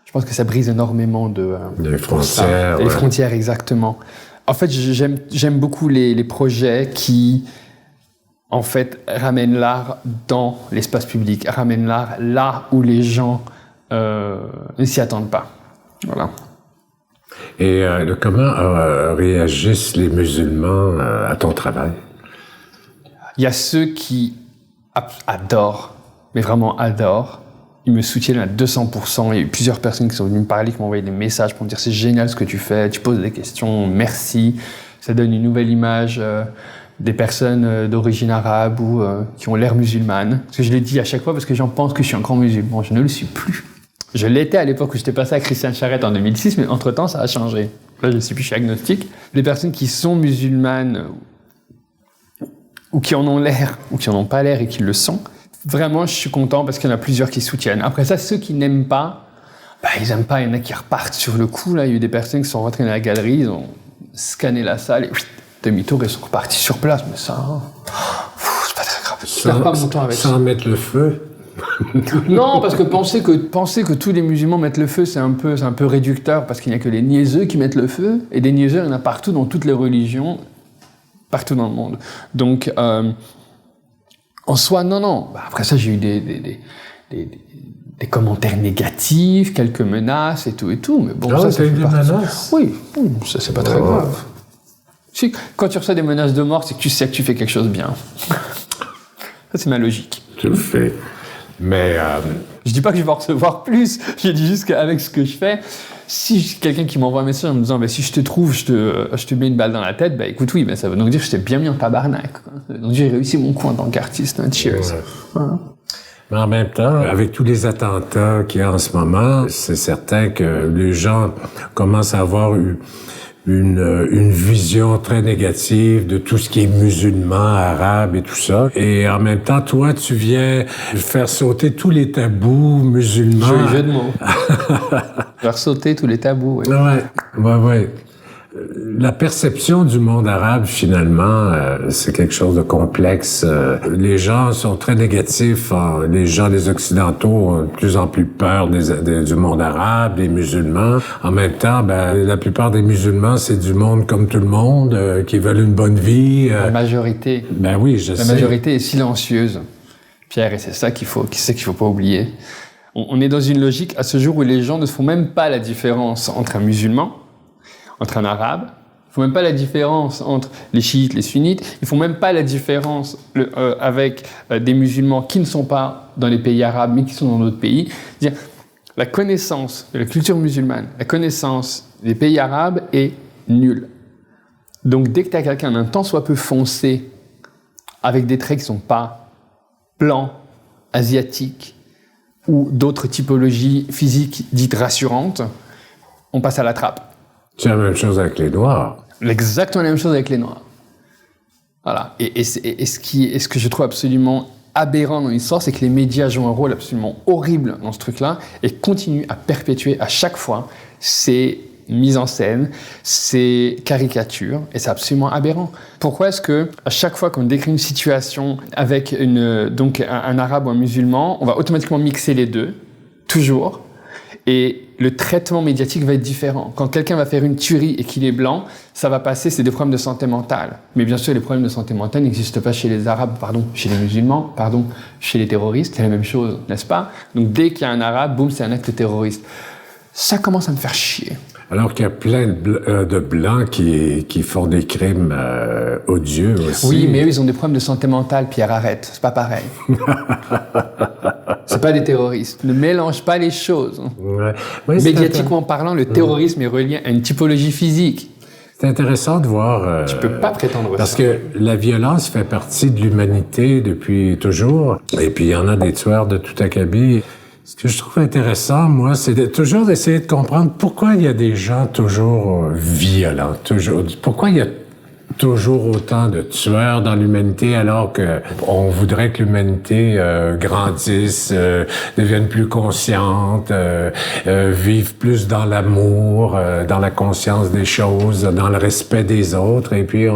Je pense que ça brise énormément les frontières. Les frontières, exactement. En fait, j'aime beaucoup les projets qui, en fait, ramènent l'art dans l'espace public, ramènent l'art là où les gens ne s'y attendent pas. Voilà. Et comment réagissent les musulmans à ton travail? Il y a ceux qui adorent, mais vraiment adorent. Ils me soutiennent à 200%. Il y a eu plusieurs personnes qui sont venues me parler, qui m'ont envoyé des messages pour me dire « C'est génial ce que tu fais, tu poses des questions, merci ». Ça donne une nouvelle image des personnes d'origine arabe ou qui ont l'air musulmanes. Parce que je l'ai dit à chaque fois parce que j'en pense que je suis un grand musulman. Je ne le suis plus. Je l'étais à l'époque où j'étais passé à Christian Charette en 2006, mais entre-temps, ça a changé. Là, je ne suis plus, je suis agnostique. Les personnes qui sont musulmanes ou qui en ont l'air ou qui en ont pas l'air et qui le sont, vraiment, je suis content parce qu'il y en a plusieurs qui soutiennent. Après ça, ceux qui n'aiment pas, ils n'aiment pas. Il y en a qui repartent sur le coup. Là, il y a eu des personnes qui sont rentrées dans la galerie, ils ont scanné la salle et demi-tour, ils sont repartis sur place. Mais ça, c'est pas très grave. Je perds pas mon temps avec ça. Sans mettre le feu. Non, parce que penser que tous les musulmans mettent le feu, c'est un peu réducteur, parce qu'il n'y a que les niaiseux qui mettent le feu, et des niaiseux, il y en a partout dans toutes les religions, partout dans le monde. Donc, en soi, non. Après ça, j'ai eu des commentaires négatifs, quelques menaces et tout, mais bon, ça t'as eu des menaces? Oui, ça c'est pas très grave. Quand tu reçois des menaces de mort, c'est que tu sais que tu fais quelque chose de bien. Ça, c'est ma logique. Tu le fais. Mais je dis pas que je vais en recevoir plus, je dis juste qu'avec ce que je fais, si j'ai quelqu'un qui m'envoie un message en me disant si je te trouve, je te mets une balle dans la tête, écoute, oui, ça veut donc dire que je t'ai bien mis en tabarnak. Donc j'ai réussi mon coup en tant qu'artiste. Cheers. Ouais. Voilà. Mais en même temps, avec tous les attentats qu'il y a en ce moment, c'est certain que les gens commencent à avoir une vision très négative de tout ce qui est musulman, arabe et tout ça. Et en même temps, toi, tu viens faire sauter tous les tabous musulmans. Joli jeu de mots. Faire sauter tous les tabous, oui. Ouais. La perception du monde arabe, finalement, c'est quelque chose de complexe. Les gens sont très négatifs. Les Occidentaux ont de plus en plus peur du monde arabe, des musulmans. En même temps, la plupart des musulmans, c'est du monde comme tout le monde, qui veulent une bonne vie. La majorité. Oui, je sais. La majorité est silencieuse, Pierre, et c'est ça qu'il faut pas oublier. On est dans une logique à ce jour où les gens ne font même pas la différence entre un musulman, entre un arabe, ils font même pas la différence entre les chiites, les sunnites, ils font même pas la différence avec des musulmans qui ne sont pas dans les pays arabes mais qui sont dans d'autres pays. C'est-à-dire, la connaissance de la culture musulmane, la connaissance des pays arabes est nulle. Donc dès que tu as quelqu'un d'un tant soit peu foncé, avec des traits qui ne sont pas blancs, asiatiques ou d'autres typologies physiques dites rassurantes, on passe à la trappe. C'est la même chose avec les Noirs. Exactement la même chose avec les Noirs. Voilà. Et ce que je trouve absolument aberrant dans l'histoire, c'est que les médias jouent un rôle absolument horrible dans ce truc-là et continuent à perpétuer à chaque fois ces mises en scène, ces caricatures, et c'est absolument aberrant. Pourquoi est-ce que à chaque fois qu'on décrit une situation avec un arabe ou un musulman, on va automatiquement mixer les deux, toujours, et le traitement médiatique va être différent. Quand quelqu'un va faire une tuerie et qu'il est blanc, ça va passer, c'est des problèmes de santé mentale. Mais bien sûr, les problèmes de santé mentale n'existent pas chez les Arabes, chez les musulmans, chez les terroristes, c'est la même chose, n'est-ce pas? Donc dès qu'il y a un Arabe, boum, c'est un acte terroriste. Ça commence à me faire chier. Alors qu'il y a plein de Blancs qui font des crimes odieux aussi. Oui, mais eux, ils ont des problèmes de santé mentale, Pierre, arrête, c'est pas pareil. C'est pas des terroristes. Ne mélange pas les choses. Ouais. Oui, médiatiquement parlant, le terrorisme est relié à une typologie physique. C'est intéressant de voir... tu peux pas prétendre parce ça. Parce que la violence fait partie de l'humanité depuis toujours. Et puis, il y en a des tueurs de tout acabit. Ce que je trouve intéressant, moi, c'est toujours d'essayer de comprendre pourquoi il y a des gens toujours violents. Pourquoi il y a toujours autant de tueurs dans l'humanité alors que on voudrait que l'humanité grandisse, devienne plus consciente, vive plus dans l'amour, dans la conscience des choses, dans le respect des autres. Et puis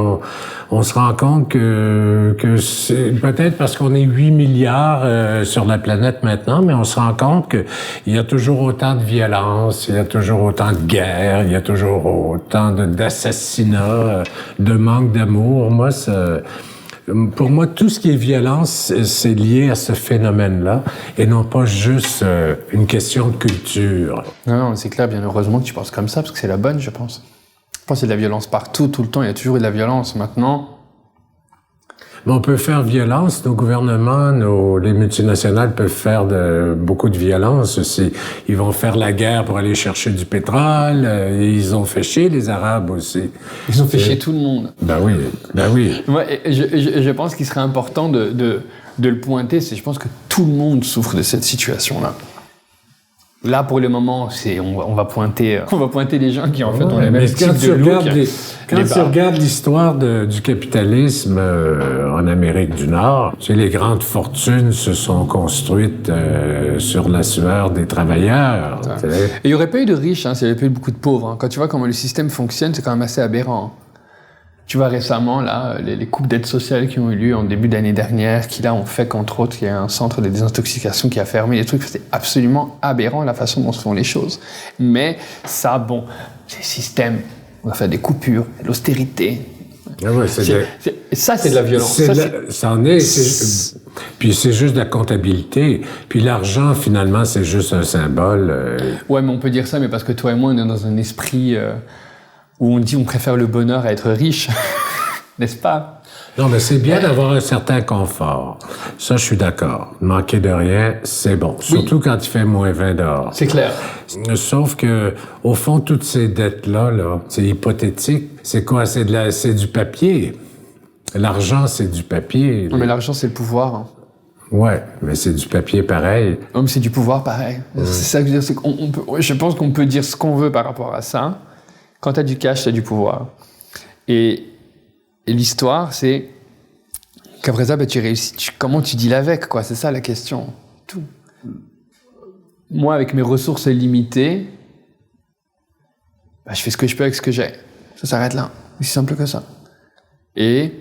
on se rend compte que c'est peut-être parce qu'on est 8 milliards sur la planète maintenant, mais on se rend compte que il y a toujours autant de violence, il y a toujours autant de guerres, il y a toujours autant d'assassinats, de manque d'amour. Pour moi, tout ce qui est violence, c'est lié à ce phénomène-là et non pas juste une question de culture. Non, c'est clair, bien heureusement que tu penses comme ça, parce que c'est la bonne, je pense. Je pense qu'il y a de la violence partout, tout le temps, il y a toujours eu de la violence. Maintenant... Mais on peut faire violence, nos gouvernements, les multinationales peuvent faire beaucoup de violence aussi. Ils vont faire la guerre pour aller chercher du pétrole, ils ont fait chier les Arabes aussi. Ils ont fait chier tout le monde. Ben oui. Moi, je pense qu'il serait important de le pointer, je pense que tout le monde souffre de cette situation-là. Là, pour le moment, on va pointer les gens qui, en fait, ont les mêmes Mais types quand de tu look. regardes l'histoire du capitalisme en Amérique du Nord, tu sais, les grandes fortunes se sont construites sur la sueur des travailleurs. Tu sais. Et il n'y aurait pas eu de riches s'il n'y avait pas eu beaucoup de pauvres. Quand tu vois comment le système fonctionne, c'est quand même assez aberrant. Tu vois récemment, là, les coupes d'aide sociale qui ont eu lieu en début d'année dernière, qui là ont fait qu'entre autres, il y a un centre de désintoxication qui a fermé, les trucs, c'est absolument aberrant la façon dont se font les choses. Mais ça, bon, c'est le système, on va faire des coupures, de l'austérité. Ah ouais, Ça, c'est de la violence. Puis c'est juste de la comptabilité. Puis l'argent, finalement, c'est juste un symbole. Ouais, mais on peut dire ça, mais parce que toi et moi, on est dans un esprit... où on dit on préfère le bonheur à être riche, n'est-ce pas? Non, mais c'est bien d'avoir un certain confort. Ça, je suis d'accord. Manquer de rien, c'est bon. Surtout quand il fait moins 20 dehors. C'est clair. Sauf que, au fond, toutes ces dettes-là, c'est hypothétique. C'est quoi? C'est du papier. L'argent, c'est du papier. Non, mais l'argent, c'est le pouvoir. Ouais, mais c'est du papier pareil. Non, mais c'est du pouvoir pareil. C'est ça que je veux dire. Je pense qu'on peut dire ce qu'on veut par rapport à ça. Quand tu as du cash, tu as du pouvoir. Et l'histoire, c'est qu'après ça, tu réussis. Comment tu deals avec, quoi? C'est ça la question. Tout. Moi, avec mes ressources limitées, je fais ce que je peux avec ce que j'ai. Ça s'arrête là. C'est simple que ça. Et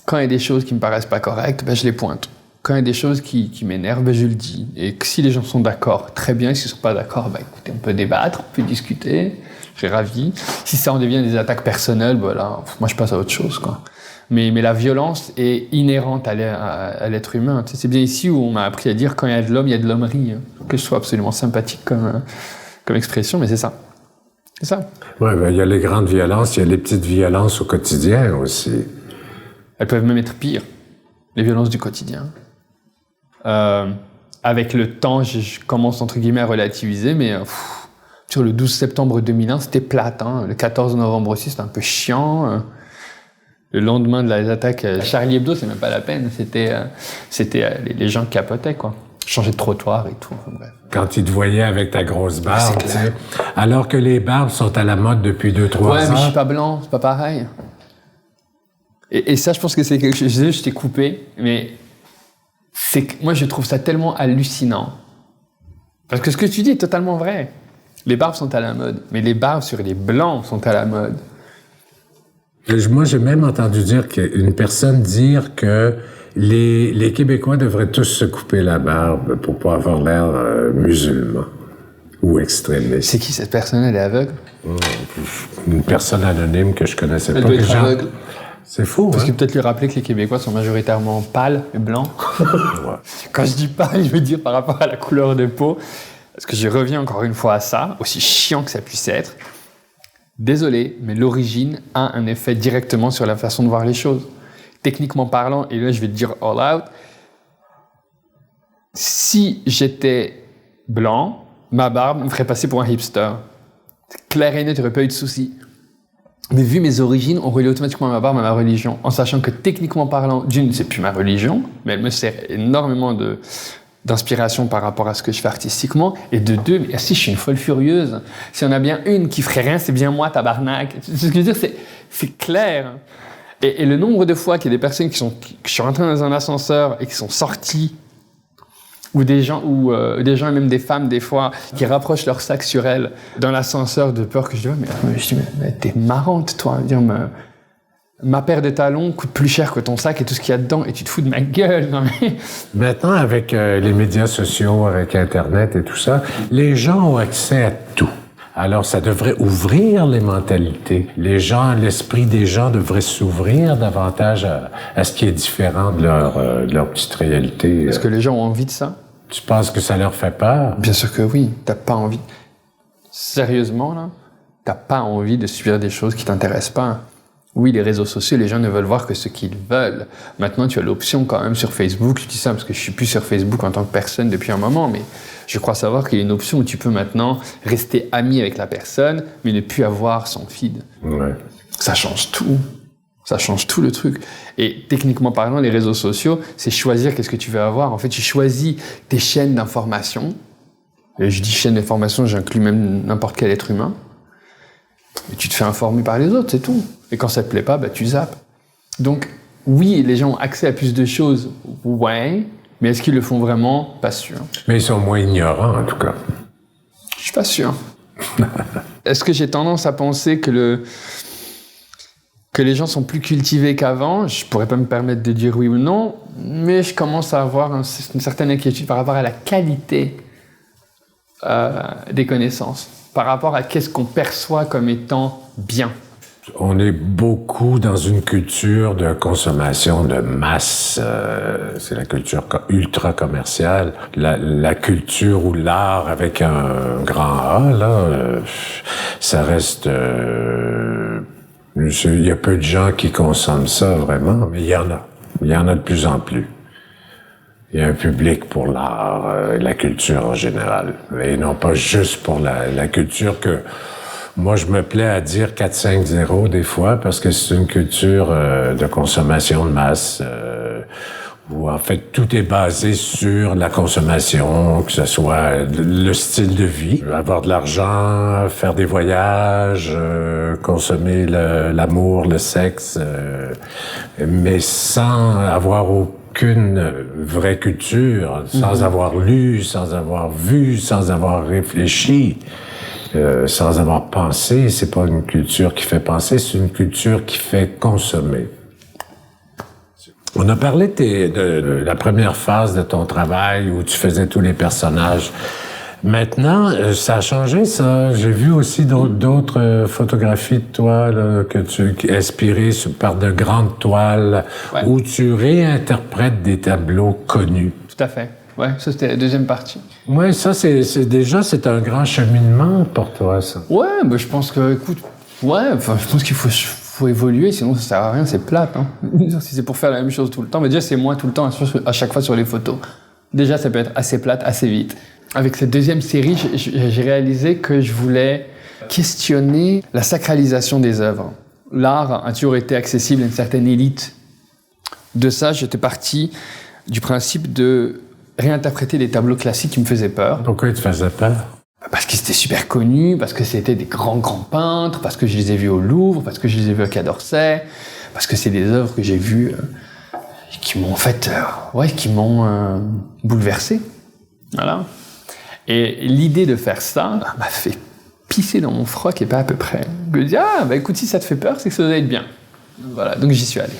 quand il y a des choses qui me paraissent pas correctes, je les pointe. Quand il y a des choses qui m'énervent, je le dis. Et si les gens sont d'accord, très bien. S'ils ne sont pas d'accord, écoutez, on peut débattre, on peut discuter. Je suis ravi. Si ça en devient des attaques personnelles, là, moi, je passe à autre chose, quoi. Mais la violence est inhérente à l'être humain. Tu sais, c'est bien ici où on m'a appris à dire quand il y a de l'homme, il y a de l'hommerie. Que je sois absolument sympathique comme expression, mais c'est ça. C'est ça. Oui, il y a les grandes violences, il y a les petites violences au quotidien aussi. Elles peuvent même être pires, les violences du quotidien. Avec le temps, je commence entre guillemets à relativiser, mais sur le 12 septembre 2001, c'était plate. Le 14 novembre aussi, c'était un peu chiant. Le lendemain de les attaques Charlie Hebdo, c'est même pas la peine. C'était les gens capotaient, quoi. Changer de trottoir et tout. Enfin, bref. Quand ils te voyaient avec ta grosse barbe, tu sais. Alors que les barbes sont à la mode depuis 2-3 ans. Ouais, mais je suis pas blanc, c'est pas pareil. Et ça, je pense que c'est quelque chose. Je t'ai coupé, mais moi, je trouve ça tellement hallucinant. Parce que ce que tu dis est totalement vrai. Les barbes sont à la mode, mais les barbes sur les blancs sont à la mode. Moi, j'ai même entendu une personne dire que les Québécois devraient tous se couper la barbe pour pas avoir l'air musulman ou extrémiste. C'est qui cette personne? Elle est aveugle? Une personne anonyme que je connaissais pas. Elle doit être aveugle. C'est faux, Parce que peut-être lui rappeler que les Québécois sont majoritairement pâles et blancs. Ouais. Quand je dis pâle, je veux dire par rapport à la couleur de peau. Parce que je reviens encore une fois à ça, aussi chiant que ça puisse être. Désolé, mais l'origine a un effet directement sur la façon de voir les choses. Techniquement parlant, et là je vais te dire all out, si j'étais blanc, ma barbe me ferait passer pour un hipster. C'est clair et net, il n'y aurait pas eu de souci. Mais vu mes origines, on relie automatiquement ma barbe à ma religion, en sachant que techniquement parlant, d'une, c'est plus ma religion, mais elle me sert énormément d'inspiration par rapport à ce que je fais artistiquement, et de deux, mais si je suis une folle furieuse, s'il y en a bien une qui ferait rien, c'est bien moi, tabarnak. C'est ce que je veux dire, c'est clair. Et le nombre de fois qu'il y a des personnes qui sont rentrées dans un ascenseur et qui sont sorties, ou des gens et même des femmes, des fois, qui rapprochent leur sac sur elles dans l'ascenseur de peur que je dis, mais t'es marrante, toi. Dire, ma paire de talons coûte plus cher que ton sac et tout ce qu'il y a dedans, et tu te fous de ma gueule. Non mais... Maintenant, avec les médias sociaux, avec Internet et tout ça, les gens ont accès à tout. Alors, ça devrait ouvrir les mentalités. L'esprit des gens devrait s'ouvrir davantage à ce qui est différent de leur petite réalité. Est-ce que les gens ont envie de ça? Tu penses que ça leur fait peur? Bien sûr que oui. T'as pas envie. Sérieusement, là, t'as pas envie de subir des choses qui t'intéressent pas. Oui, les réseaux sociaux, les gens ne veulent voir que ce qu'ils veulent. Maintenant, tu as l'option quand même sur Facebook. Je dis ça parce que je suis plus sur Facebook en tant que personne depuis un moment, mais je crois savoir qu'il y a une option où tu peux maintenant rester ami avec la personne, mais ne plus avoir son feed. Ouais. Ça change tout. Ça change tout le truc. Et techniquement parlant, les réseaux sociaux, c'est choisir qu'est-ce que tu veux avoir. En fait, tu choisis tes chaînes d'information Et je dis chaîne d'information, j'inclus même n'importe quel être humain. Et tu te fais informer par les autres, c'est tout. Et quand ça te plaît pas, bah, tu zappes. Donc, oui, les gens ont accès à plus de choses, ouais, mais est-ce qu'ils le font vraiment? Pas sûr. Mais ils sont moins ignorants, en tout cas. Je suis pas sûr. Est-ce que j'ai tendance à penser que les gens sont plus cultivés qu'avant? Je pourrais pas me permettre de dire oui ou non, mais je commence à avoir une certaine inquiétude par rapport à la qualité des connaissances, par rapport à qu'est-ce qu'on perçoit comme étant bien. On est beaucoup dans une culture de consommation de masse. C'est la culture ultra commerciale. La culture ou l'art avec un grand A, là, ça reste... il y a peu de gens qui consomment ça, vraiment, mais il y en a. Il y en a de plus en plus. Il y a un public pour l'art, la culture en général. Et non pas juste pour la culture que... Moi, je me plais à dire 4-5-0 des fois parce que c'est une culture de consommation de masse où, en fait, tout est basé sur la consommation, que ce soit le style de vie, avoir de l'argent, faire des voyages, consommer l'amour, le sexe, mais sans avoir aucune vraie culture, sans avoir lu, sans avoir vu, sans avoir réfléchi. Sans avoir pensé, c'est pas une culture qui fait penser, c'est une culture qui fait consommer. On a parlé de la première phase de ton travail où tu faisais tous les personnages. Maintenant, ça a changé, ça. J'ai vu aussi d'autres photographies de toi là, inspirées par de grandes toiles où tu réinterprètes des tableaux connus. Tout à fait. Ouais, ça c'était la deuxième partie. Ouais, ça c'est un grand cheminement pour toi, ça. Ouais, bah, je pense que, écoute, je pense qu'il faut évoluer, sinon ça sert à rien, c'est plate, hein. Si c'est pour faire la même chose tout le temps, mais déjà c'est moi tout le temps à chaque fois sur les photos. Déjà ça peut être assez plate, assez vite. Avec cette deuxième série, j'ai réalisé que je voulais questionner la sacralisation des œuvres. L'art a toujours été accessible à une certaine élite. De ça, j'étais parti du principe de réinterpréter des tableaux classiques qui me faisaient peur. Pourquoi ils te faisaient peur? Parce qu'ils étaient super connus, parce que c'était des grands peintres, parce que je les ai vus au Louvre, parce que je les ai vus au Quai d'Orsay, parce que c'est des œuvres que j'ai vues qui m'ont en fait, qui m'ont bouleversé. Voilà. Et l'idée de faire ça m'a fait pisser dans mon froc et pas à peu près. Je me dis, écoute, si ça te fait peur, c'est que ça doit être bien. Voilà, donc j'y suis allé.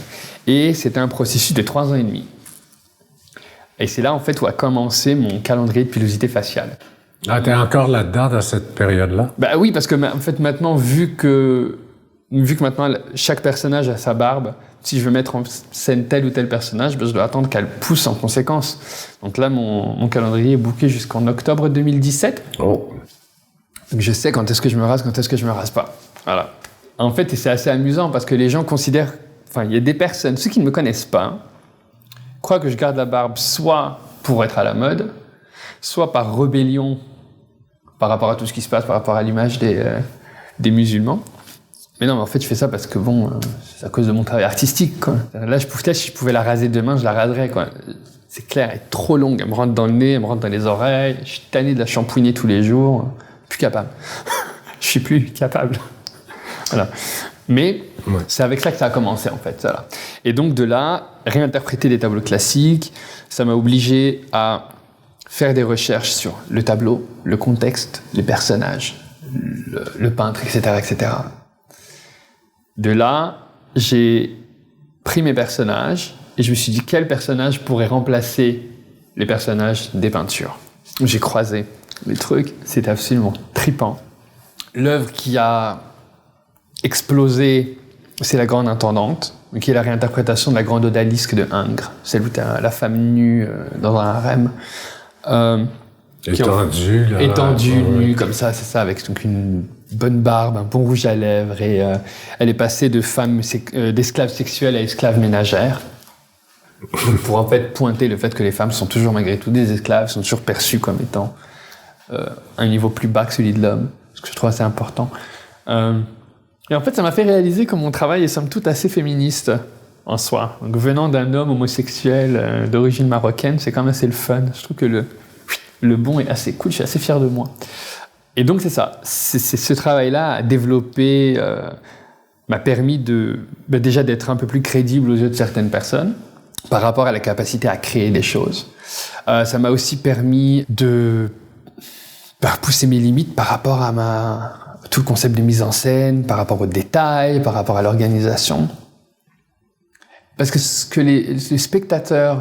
Et c'était un processus de 3 ans et demi. Et c'est là, en fait, où a commencé mon calendrier de pilosité faciale. Ah, t'es encore là-dedans, dans cette période-là? Bah oui, parce que, en fait, maintenant, vu que maintenant, chaque personnage a sa barbe, si je veux mettre en scène tel ou tel personnage, je dois attendre qu'elle pousse en conséquence. Donc là, mon calendrier est booké jusqu'en octobre 2017. Oh. Donc je sais quand est-ce que je me rase, quand est-ce que je me rase pas. Voilà. En fait, et c'est assez amusant, parce que les gens considèrent... Enfin, il y a des personnes, ceux qui ne me connaissent pas, croient que je garde la barbe soit pour être à la mode, soit par rébellion par rapport à tout ce qui se passe, par rapport à l'image des musulmans. Mais non, mais en fait, je fais ça parce que, c'est à cause de mon travail artistique, quoi. Là, si je pouvais la raser demain, je la raserais, quoi. C'est clair, elle est trop longue, elle me rentre dans le nez, elle me rentre dans les oreilles, je suis tanné de la shampouiner tous les jours, plus capable. Je suis plus capable. Voilà. Mais c'est avec ça que ça a commencé, en fait. Voilà. Et donc, de là, réinterpréter des tableaux classiques, ça m'a obligé à faire des recherches sur le tableau, le contexte, les personnages, le peintre, etc., etc. De là, j'ai pris mes personnages et je me suis dit quel personnage pourrait remplacer les personnages des peintures. J'ai croisé les trucs, c'était absolument trippant. L'œuvre qui a explosé, c'est La Grande Intendante, qui est la réinterprétation de la Grande Odalisque de Ingres, celle où tu as la femme nue dans un harem. Étendue, nue, comme ça, c'est ça, avec donc une bonne barbe, un bon rouge à lèvres, et elle est passée d'esclave sexuelle à esclave ménagère. Pour en fait pointer le fait que les femmes sont toujours malgré tout des esclaves, sont toujours perçues comme étant un niveau plus bas que celui de l'homme, ce que je trouve assez important. Et en fait, ça m'a fait réaliser que mon travail est somme toute assez féministe en soi. Donc, venant d'un homme homosexuel d'origine marocaine, c'est quand même assez le fun. Je trouve que Le bon est assez cool, je suis assez fier de moi. Et donc c'est ça, c'est ce travail-là à développer m'a permis déjà d'être un peu plus crédible aux yeux de certaines personnes par rapport à la capacité à créer des choses. Ça m'a aussi permis de pousser mes limites par rapport à tout le concept de mise en scène, par rapport aux détails, par rapport à l'organisation. Parce que ce que les spectateurs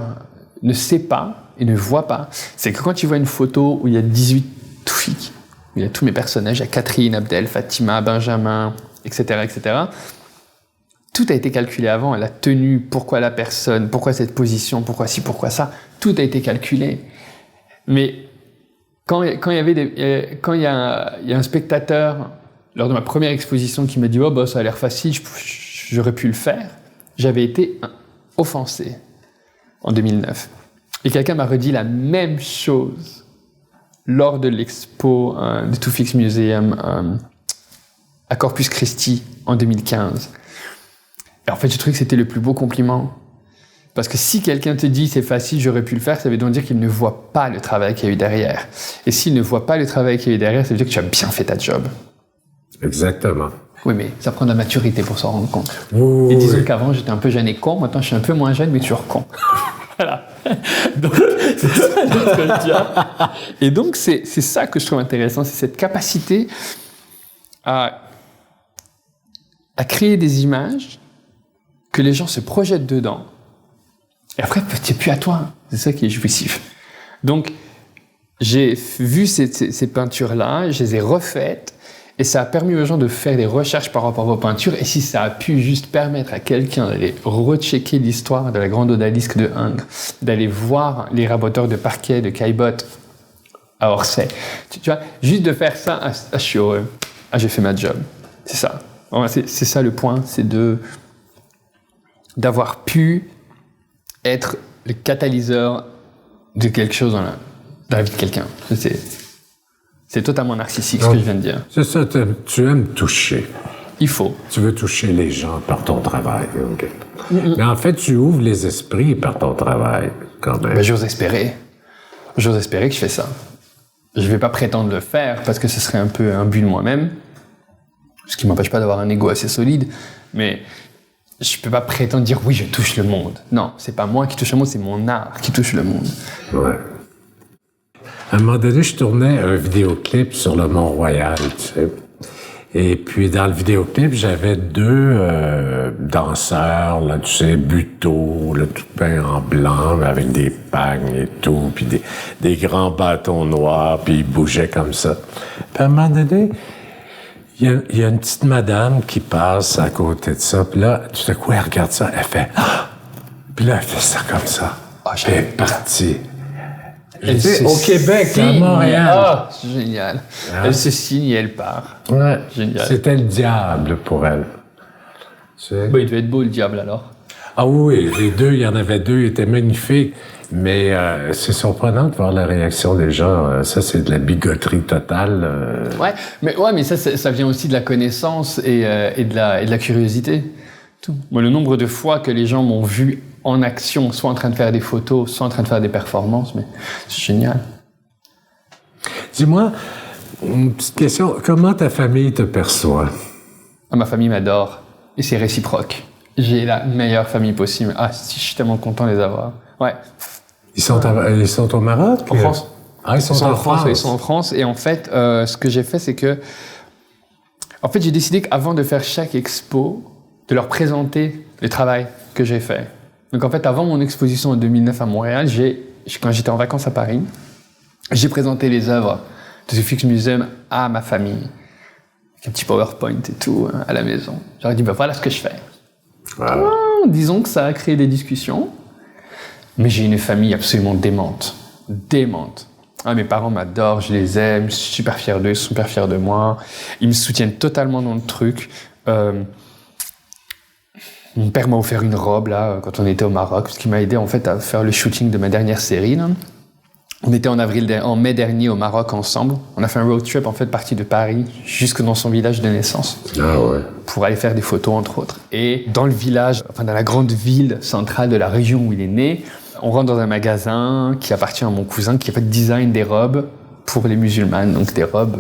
ne savent pas et ne voient pas, c'est que quand tu vois une photo où il y a 18 Toufik, où il y a tous mes personnages, il y a Catherine, Abdel, Fatima, Benjamin, etc., etc., tout a été calculé avant, la tenue, pourquoi la personne, pourquoi cette position, pourquoi ci, pourquoi ça, tout a été calculé. Mais quand il y a un spectateur, lors de ma première exposition, qui m'a dit « Oh, bah, ça a l'air facile, j'aurais pu le faire », j'avais été offensé en 2009. Et quelqu'un m'a redit la même chose lors de l'expo de Toufik Museum à Corpus Christi en 2015. Et en fait, j'ai trouvé que c'était le plus beau compliment. Parce que si quelqu'un te dit « c'est facile, j'aurais pu le faire », ça veut donc dire qu'il ne voit pas le travail qu'il y a eu derrière. Et s'il ne voit pas le travail qu'il y a eu derrière, ça veut dire que tu as bien fait ta job. Exactement. Oui, mais ça prend de la maturité pour s'en rendre compte. Oui, et disons qu'avant, j'étais un peu jeune et con. Maintenant, je suis un peu moins jeune, mais toujours con. Voilà. Donc, c'est ça notre job. Et donc, c'est ça que je trouve intéressant. C'est cette capacité à créer des images que les gens se projettent dedans. Et après, c'est plus à toi. C'est ça qui est jouissif. Donc, j'ai vu ces peintures-là, je les ai refaites, et ça a permis aux gens de faire des recherches par rapport aux peintures. Et si ça a pu juste permettre à quelqu'un d'aller rechecker l'histoire de la grande odalisque de Ingres, d'aller voir les raboteurs de parquet de Caillebotte à Orsay, tu vois, juste de faire ça, je suis heureux. J'ai fait ma job. C'est ça. C'est ça le point, c'est d'avoir pu être le catalyseur de quelque chose dans la vie de quelqu'un. C'est totalement narcissique ce que je viens de dire. C'est ça, tu aimes toucher. Il faut. Tu veux toucher les gens par ton travail. Okay. Mais en fait, tu ouvres les esprits par ton travail, quand même. Ben, j'ose espérer. J'ose espérer que je fais ça. Je ne vais pas prétendre le faire parce que ce serait un peu un but de moi-même. Ce qui ne m'empêche pas d'avoir un ego assez solide. Mais je ne peux pas prétendre dire oui, je touche le monde. Non, ce n'est pas moi qui touche le monde, c'est mon art qui touche le monde. Ouais. À un moment donné, je tournais un vidéoclip sur le Mont-Royal, tu sais. Et puis, dans le vidéoclip, j'avais deux danseurs, là, tu sais, buto, là, tout peint en blanc, avec des pagnes et tout, puis des grands bâtons noirs, puis ils bougeaient comme ça. Puis à un moment donné, il y a une petite madame qui passe à côté de ça, puis là, tout à coup, elle regarde ça, elle fait « Ah! » Puis là, elle fait ça comme ça. Elle est partie. Au Québec, à Montréal. Ah, c'est génial. Ah. Elle se signe et elle part. Ouais. Génial. C'était le diable pour elle. Tu sais? Bah, il devait être beau, le diable, alors. Ah oui, les deux, il y en avait deux, ils étaient magnifiques. Mais c'est surprenant de voir la réaction des gens. Ça, c'est de la bigoterie totale. Ouais, mais ça vient aussi de la connaissance et de la curiosité. Tout. Moi, le nombre de fois que les gens m'ont vu en action, soit en train de faire des photos, soit en train de faire des performances, mais c'est génial. Dis-moi, une petite question. Comment ta famille te perçoit? Ah, ma famille m'adore. Et c'est réciproque. J'ai la meilleure famille possible. Ah, je suis tellement content de les avoir. Ouais. Ils sont au Maroc? En France. Ah, ils sont en France. Ils sont en France. Et en fait, ce que j'ai fait, c'est que... En fait, j'ai décidé qu'avant de faire chaque expo, de leur présenter le travail que j'ai fait. Donc en fait, avant mon exposition en 2009 à Montréal, quand j'étais en vacances à Paris, j'ai présenté les œuvres de Toufik Museum à ma famille. Avec un petit PowerPoint et tout, à la maison. J'aurais dit, voilà ce que je fais. Voilà. Disons que ça a créé des discussions. Mais j'ai une famille absolument démente. Démente. Ah, mes parents m'adorent, je les aime, je suis super fier d'eux, ils sont super fiers de moi. Ils me soutiennent totalement dans le truc. Mon père m'a offert une robe, là, quand on était au Maroc, ce qui m'a aidé, en fait, à faire le shooting de ma dernière série, là. On était en mai dernier au Maroc ensemble. On a fait un road trip, en fait, parti de Paris jusque dans son village de naissance. Ah ouais. Pour aller faire des photos, entre autres. Et dans le village, enfin, dans la grande ville centrale de la région où il est né, on rentre dans un magasin qui appartient à mon cousin qui a fait le design des robes pour les musulmanes, donc des robes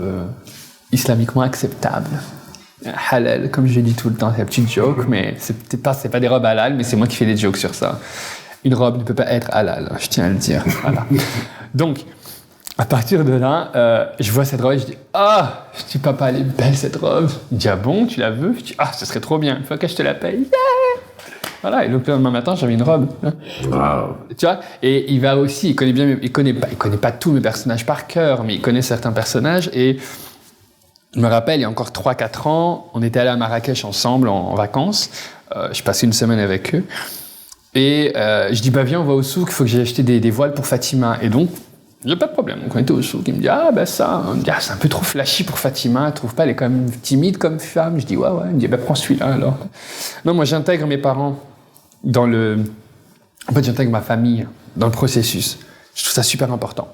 islamiquement acceptables. Halal, comme je dis tout le temps, c'est un petit joke, mais c'est pas des robes halal, mais c'est moi qui fais des jokes sur ça. Une robe ne peut pas être halal, je tiens à le dire. Voilà. Donc, à partir de là, je vois cette robe et je dis « Ah !» Je dis « Papa, elle est belle cette robe. » Il dit « Ah bon, tu la veux ?» Je dis « Ah, ce serait trop bien, il faut que je te la paye. Yeah !» Voilà, et le lendemain matin, j'avais une robe. Wow. Tu vois, et il va aussi, il connaît pas tous mes personnages par cœur, mais il connaît certains personnages. Et je me rappelle, il y a encore 3-4 ans, on était allés à Marrakech ensemble en vacances. Je passais une semaine avec eux. Et je dis, bah viens, on va au souk, il faut que j'ai acheté des voiles pour Fatima. Et donc, j'ai pas de problème. Donc on était au souk, il me dit, ah ben ça, on me dit, ah, c'est un peu trop flashy pour Fatima, tu trouves pas, elle est quand même timide comme femme. Je dis, ouais, il me dit, bah prends celui-là alors. Non, moi j'intègre mes parents j'intègre ma famille dans le processus. Je trouve ça super important.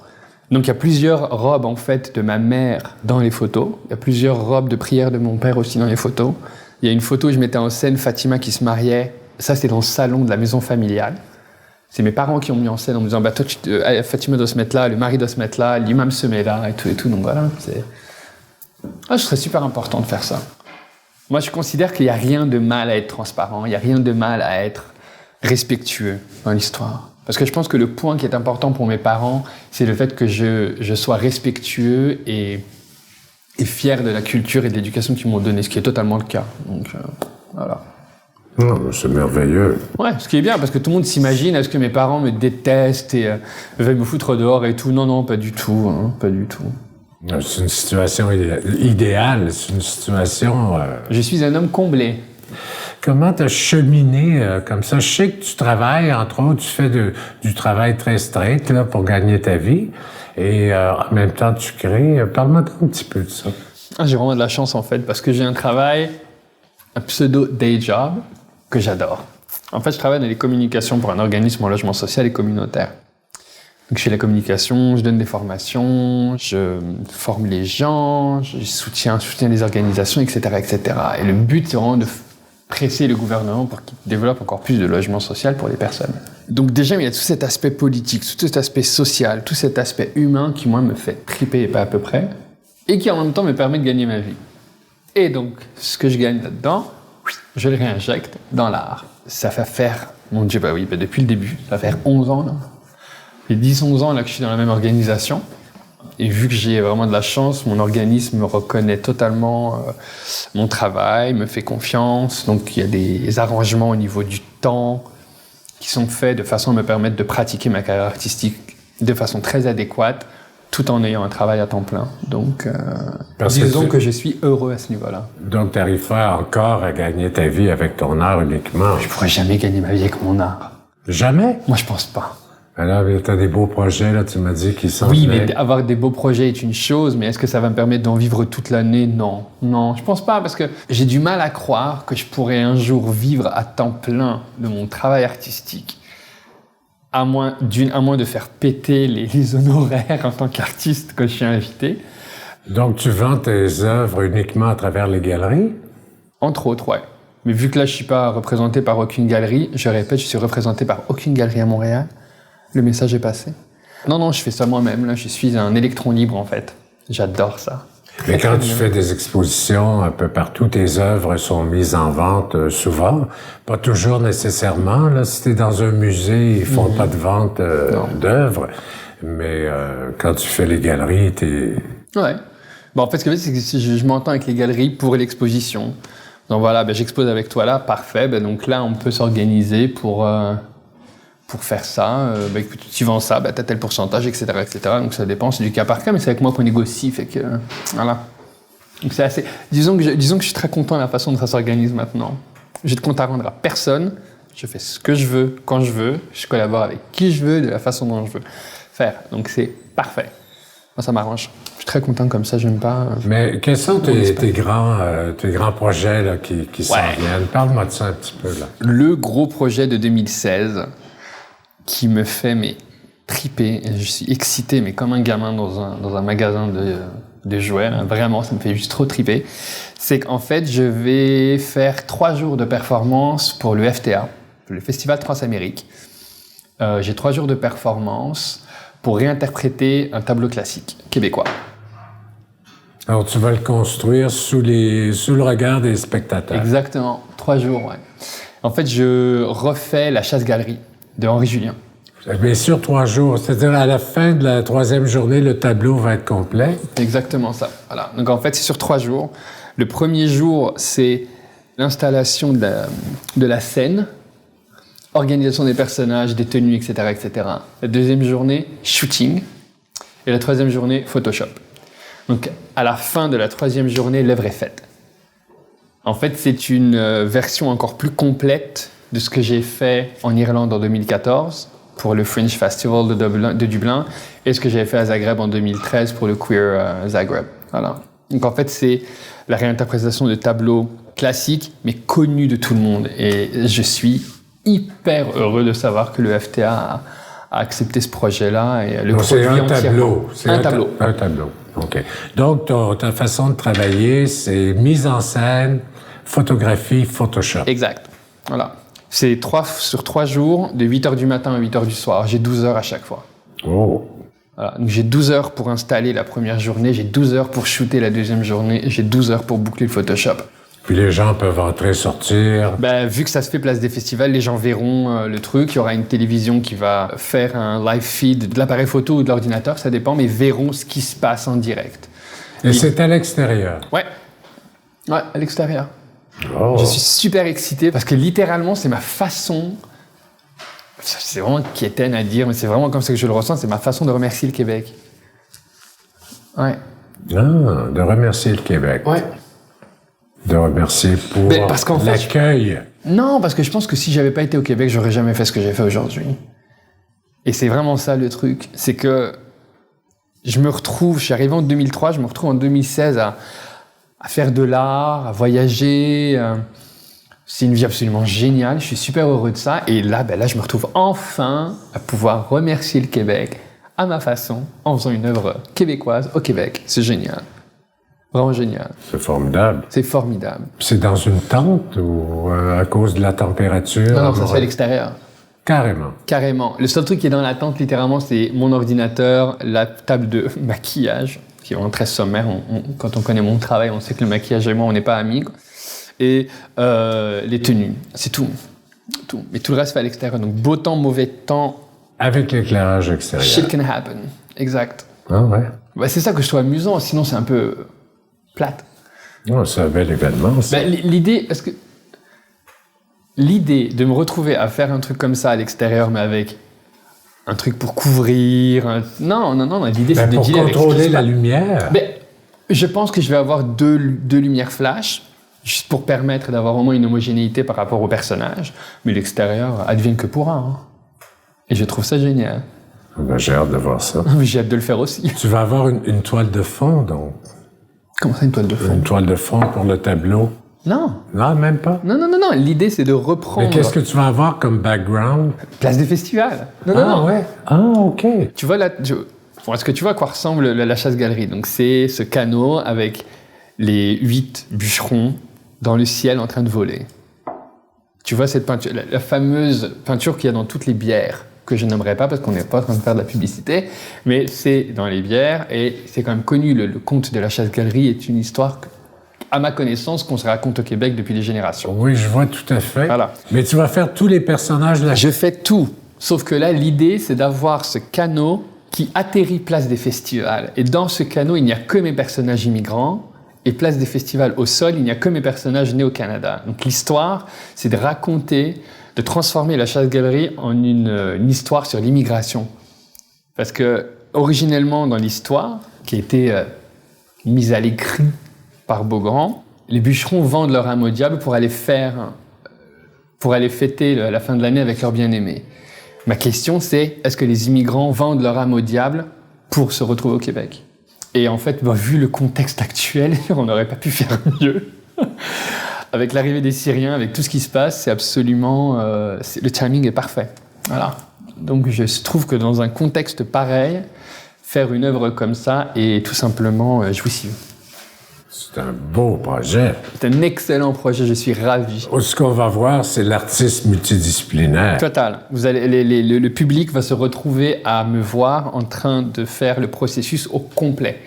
Donc il y a plusieurs robes en fait de ma mère dans les photos. Il y a plusieurs robes de prière de mon père aussi dans les photos. Il y a une photo où je mettais en scène Fatima qui se mariait. Ça c'était dans le salon de la maison familiale. C'est mes parents qui ont mis en scène en me disant bah toi Fatima doit se mettre là, le mari doit se mettre là, l'imam se met là et tout. Donc voilà, je serais super important de faire ça. Moi je considère qu'il n'y a rien de mal à être transparent, il n'y a rien de mal à être respectueux dans l'histoire. Parce que je pense que le point qui est important pour mes parents, c'est le fait que je sois respectueux et fier de la culture et de l'éducation qu'ils m'ont donnée, ce qui est totalement le cas. Donc, voilà. Oh, c'est merveilleux. Ouais, ce qui est bien, parce que tout le monde s'imagine, est-ce que mes parents me détestent et veulent me foutre dehors et tout? Non, pas du tout, hein, pas du tout. C'est une situation idéale, c'est une situation... Je suis un homme comblé. Comment tu as cheminé comme ça? Je sais que tu travailles, entre autres, tu fais du travail très strict là, pour gagner ta vie. Et en même temps, tu crées. Parle-moi un petit peu de ça. J'ai vraiment de la chance, en fait, parce que j'ai un travail, un pseudo-day job, que j'adore. En fait, je travaille dans les communications pour un organisme en logement social et communautaire. Donc, je fais la communication, je donne des formations, je forme les gens, je soutiens les organisations, etc., etc. Et le but, c'est vraiment de presser le gouvernement pour qu'il développe encore plus de logements sociaux pour les personnes. Donc déjà, il y a tout cet aspect politique, tout cet aspect social, tout cet aspect humain qui, moi, me fait triper et pas à peu près, et qui, en même temps, me permet de gagner ma vie. Et donc, ce que je gagne là-dedans, je le réinjecte dans l'art. Ça fait faire, mon Dieu, depuis le début, ça fait faire 11 ans, là. Ça fait 10-11 ans là, que je suis dans la même organisation. Et vu que j'ai vraiment de la chance, mon organisme me reconnaît totalement mon travail, me fait confiance. Donc il y a des arrangements au niveau du temps qui sont faits de façon à me permettre de pratiquer ma carrière artistique de façon très adéquate, tout en ayant un travail à temps plein. Donc disons que je suis heureux à ce niveau-là. Donc tu n'arrives pas encore à gagner ta vie avec ton art uniquement? Je ne pourrais jamais gagner ma vie avec mon art. Jamais? Moi je pense pas. Alors, tu as des beaux projets, là, tu m'as dit, qui sont... Oui, mais avoir des beaux projets est une chose, mais est-ce que ça va me permettre d'en vivre toute l'année? Non. Non, je pense pas, parce que j'ai du mal à croire que je pourrais un jour vivre à temps plein de mon travail artistique, à moins de faire péter les honoraires en tant qu'artiste quand je suis invité. Donc, tu vends tes œuvres uniquement à travers les galeries? Entre autres, ouais. Mais vu que là, je suis pas représenté par aucune galerie, je répète, je suis représenté par aucune galerie à Montréal. Le message est passé. Non, je fais ça moi-même. Là, je suis un électron libre, en fait. J'adore ça. Mais quand tu fais des expositions un peu partout, tes œuvres sont mises en vente souvent. Pas toujours nécessairement. Là, si t'es dans un musée, ils font pas de vente d'œuvres. Mais quand tu fais les galeries, t'es... Ouais. Bon, en fait, ce que c'est que je m'entends avec les galeries pour l'exposition. Donc voilà, j'expose avec toi là, parfait. Donc là, on peut s'organiser pour faire ça, tu vends ça, t'as tel pourcentage, etc., etc. Donc ça dépend, c'est du cas par cas, mais c'est avec moi qu'on négocie, fait que voilà. Donc c'est assez. Disons que je suis très content de la façon dont ça s'organise maintenant. J'ai de compte à rendre à personne. Je fais ce que je veux, quand je veux. Je collabore avec qui je veux, de la façon dont je veux faire. Donc c'est parfait. Moi, ça m'arrange. Je suis très content comme ça. J'aime pas. Mais quels sont tes grands projets là, qui s'en viennent? Parle-moi de ça un petit peu là. Le gros projet de 2016. Qui me fait triper, je suis excité, mais comme un gamin dans un magasin de jouets, hein, vraiment, ça me fait juste trop triper, c'est qu'en fait, je vais faire 3 jours de performance pour le FTA, le Festival Transamérique, j'ai 3 jours de performance pour réinterpréter un tableau classique québécois. Alors, tu vas le construire sous le regard des spectateurs. Exactement, 3 jours, ouais. En fait, je refais la chasse-galerie de Henri Julien. Mais sur 3 jours, c'est-à-dire à la fin de la 3e journée, le tableau va être complet. C'est exactement ça, voilà. Donc en fait, c'est sur 3 jours. Le premier jour, c'est l'installation de la scène, organisation des personnages, des tenues, etc., etc. La 2e journée, shooting. Et la 3e journée, Photoshop. Donc, à la fin de la 3e journée, l'œuvre est faite. En fait, c'est une version encore plus complète de ce que j'ai fait en Irlande en 2014 pour le Fringe Festival de Dublin et ce que j'avais fait à Zagreb en 2013 pour le Queer Zagreb. Voilà. Donc, en fait, c'est la réinterprétation de tableaux classiques, mais connus de tout le monde. Et je suis hyper heureux de savoir que le FTA a accepté ce projet-là et le produit entièrement. C'est un tableau. Un tableau. OK. Donc, ta façon de travailler, c'est mise en scène, photographie, Photoshop. Exact. Voilà. C'est sur 3 jours, de 8h du matin à 8h du soir. J'ai 12 heures à chaque fois. Oh. Voilà. Donc, j'ai 12 heures pour installer la première journée, j'ai 12 heures pour shooter la 2e journée, et j'ai 12 heures pour boucler le Photoshop. Puis les gens peuvent entrer, sortir. Ben, vu que ça se fait place des festivals, les gens verront le truc. Il y aura une télévision qui va faire un live feed de l'appareil photo ou de l'ordinateur, ça dépend, mais verront ce qui se passe en direct. Et c'est à l'extérieur? Ouais. Ouais, à l'extérieur. Oh. Je suis super excité parce que littéralement, c'est ma façon... C'est vraiment quétaine à dire, mais c'est vraiment comme ça que je le ressens. C'est ma façon de remercier le Québec. Ouais. Ah, de remercier le Québec. Ouais. De remercier pour l'accueil. Non, parce que je pense que si j'avais pas été au Québec, j'aurais jamais fait ce que j'ai fait aujourd'hui. Et c'est vraiment ça le truc. C'est que je suis arrivé en 2003, je me retrouve en 2016 à faire de l'art, à voyager. C'est une vie absolument géniale, je suis super heureux de ça. Et là, je me retrouve enfin à pouvoir remercier le Québec à ma façon, en faisant une œuvre québécoise au Québec. C'est génial. Vraiment génial. C'est formidable. C'est formidable. C'est dans une tente ou à cause de la température? Non, ça se fait à l'extérieur. Carrément. Carrément. Le seul truc qui est dans la tente, littéralement, c'est mon ordinateur, la table de maquillage, qui est vraiment très sommaire. Quand on connaît mon travail, on sait que le maquillage et moi, on n'est pas amis. Et les tenues. C'est tout. Tout. Mais tout le reste fait à l'extérieur. Donc, beau temps, mauvais temps. Avec l'éclairage extérieur. Shit can happen. Exact. Ah ouais? Bah, c'est ça que je trouve amusant. Sinon, c'est un peu plate. Oh, c'est un bel événement, ça. L'idée de me retrouver à faire un truc comme ça à l'extérieur, mais avec un truc pour couvrir... Non, l'idée c'est de pour dealer avec contrôler la lumière. Je pense que je vais avoir deux lumières flash, juste pour permettre d'avoir au moins une homogénéité par rapport au personnage. Mais l'extérieur advienne que pourra. Hein. Et je trouve ça génial. J'ai hâte de voir ça. Mais j'ai hâte de le faire aussi. Tu vas avoir une toile de fond, donc. Comment ça, une toile de fond? Une toile de fond pour le tableau. Non. Non, même pas? Non. L'idée, c'est de reprendre... Mais qu'est-ce que tu vas avoir comme background? Place des festivals. Non. Ouais. Ah, OK. Tu vois, là... Est-ce que tu vois à quoi ressemble la chasse-galerie? Donc, c'est ce canot avec les 8 bûcherons dans le ciel en train de voler. Tu vois cette peinture, la fameuse peinture qu'il y a dans toutes les bières, que je n'aimerais pas parce qu'on n'est pas en train de faire de la publicité, mais c'est dans les bières et c'est quand même connu. Le conte de la chasse-galerie est une histoire, à ma connaissance, qu'on se raconte au Québec depuis des générations. Oui, je vois tout à fait. Voilà. Mais tu vas faire tous les personnages là. Je fais tout. Sauf que là, l'idée, c'est d'avoir ce canot qui atterrit place des festivals. Et dans ce canot, il n'y a que mes personnages immigrants. Et place des festivals au sol, il n'y a que mes personnages nés au Canada. Donc l'histoire, c'est de raconter, de transformer la chasse-galerie en une histoire sur l'immigration. Parce que, originellement, dans l'histoire, qui a été mise à l'écrit par Beaugrand, les bûcherons vendent leur âme au diable pour aller fêter la fin de l'année avec leur bien-aimé. Ma question, c'est, est-ce que les immigrants vendent leur âme au diable pour se retrouver au Québec? Et en fait, vu le contexte actuel, on n'aurait pas pu faire mieux. Avec l'arrivée des Syriens, avec tout ce qui se passe, c'est absolument... le timing est parfait. Voilà. Donc je trouve que dans un contexte pareil, faire une œuvre comme ça est tout simplement jouissif. C'est un beau projet. C'est un excellent projet, je suis ravi. Ce qu'on va voir, c'est l'artiste multidisciplinaire. Total. Vous allez, le public va se retrouver à me voir en train de faire le processus au complet.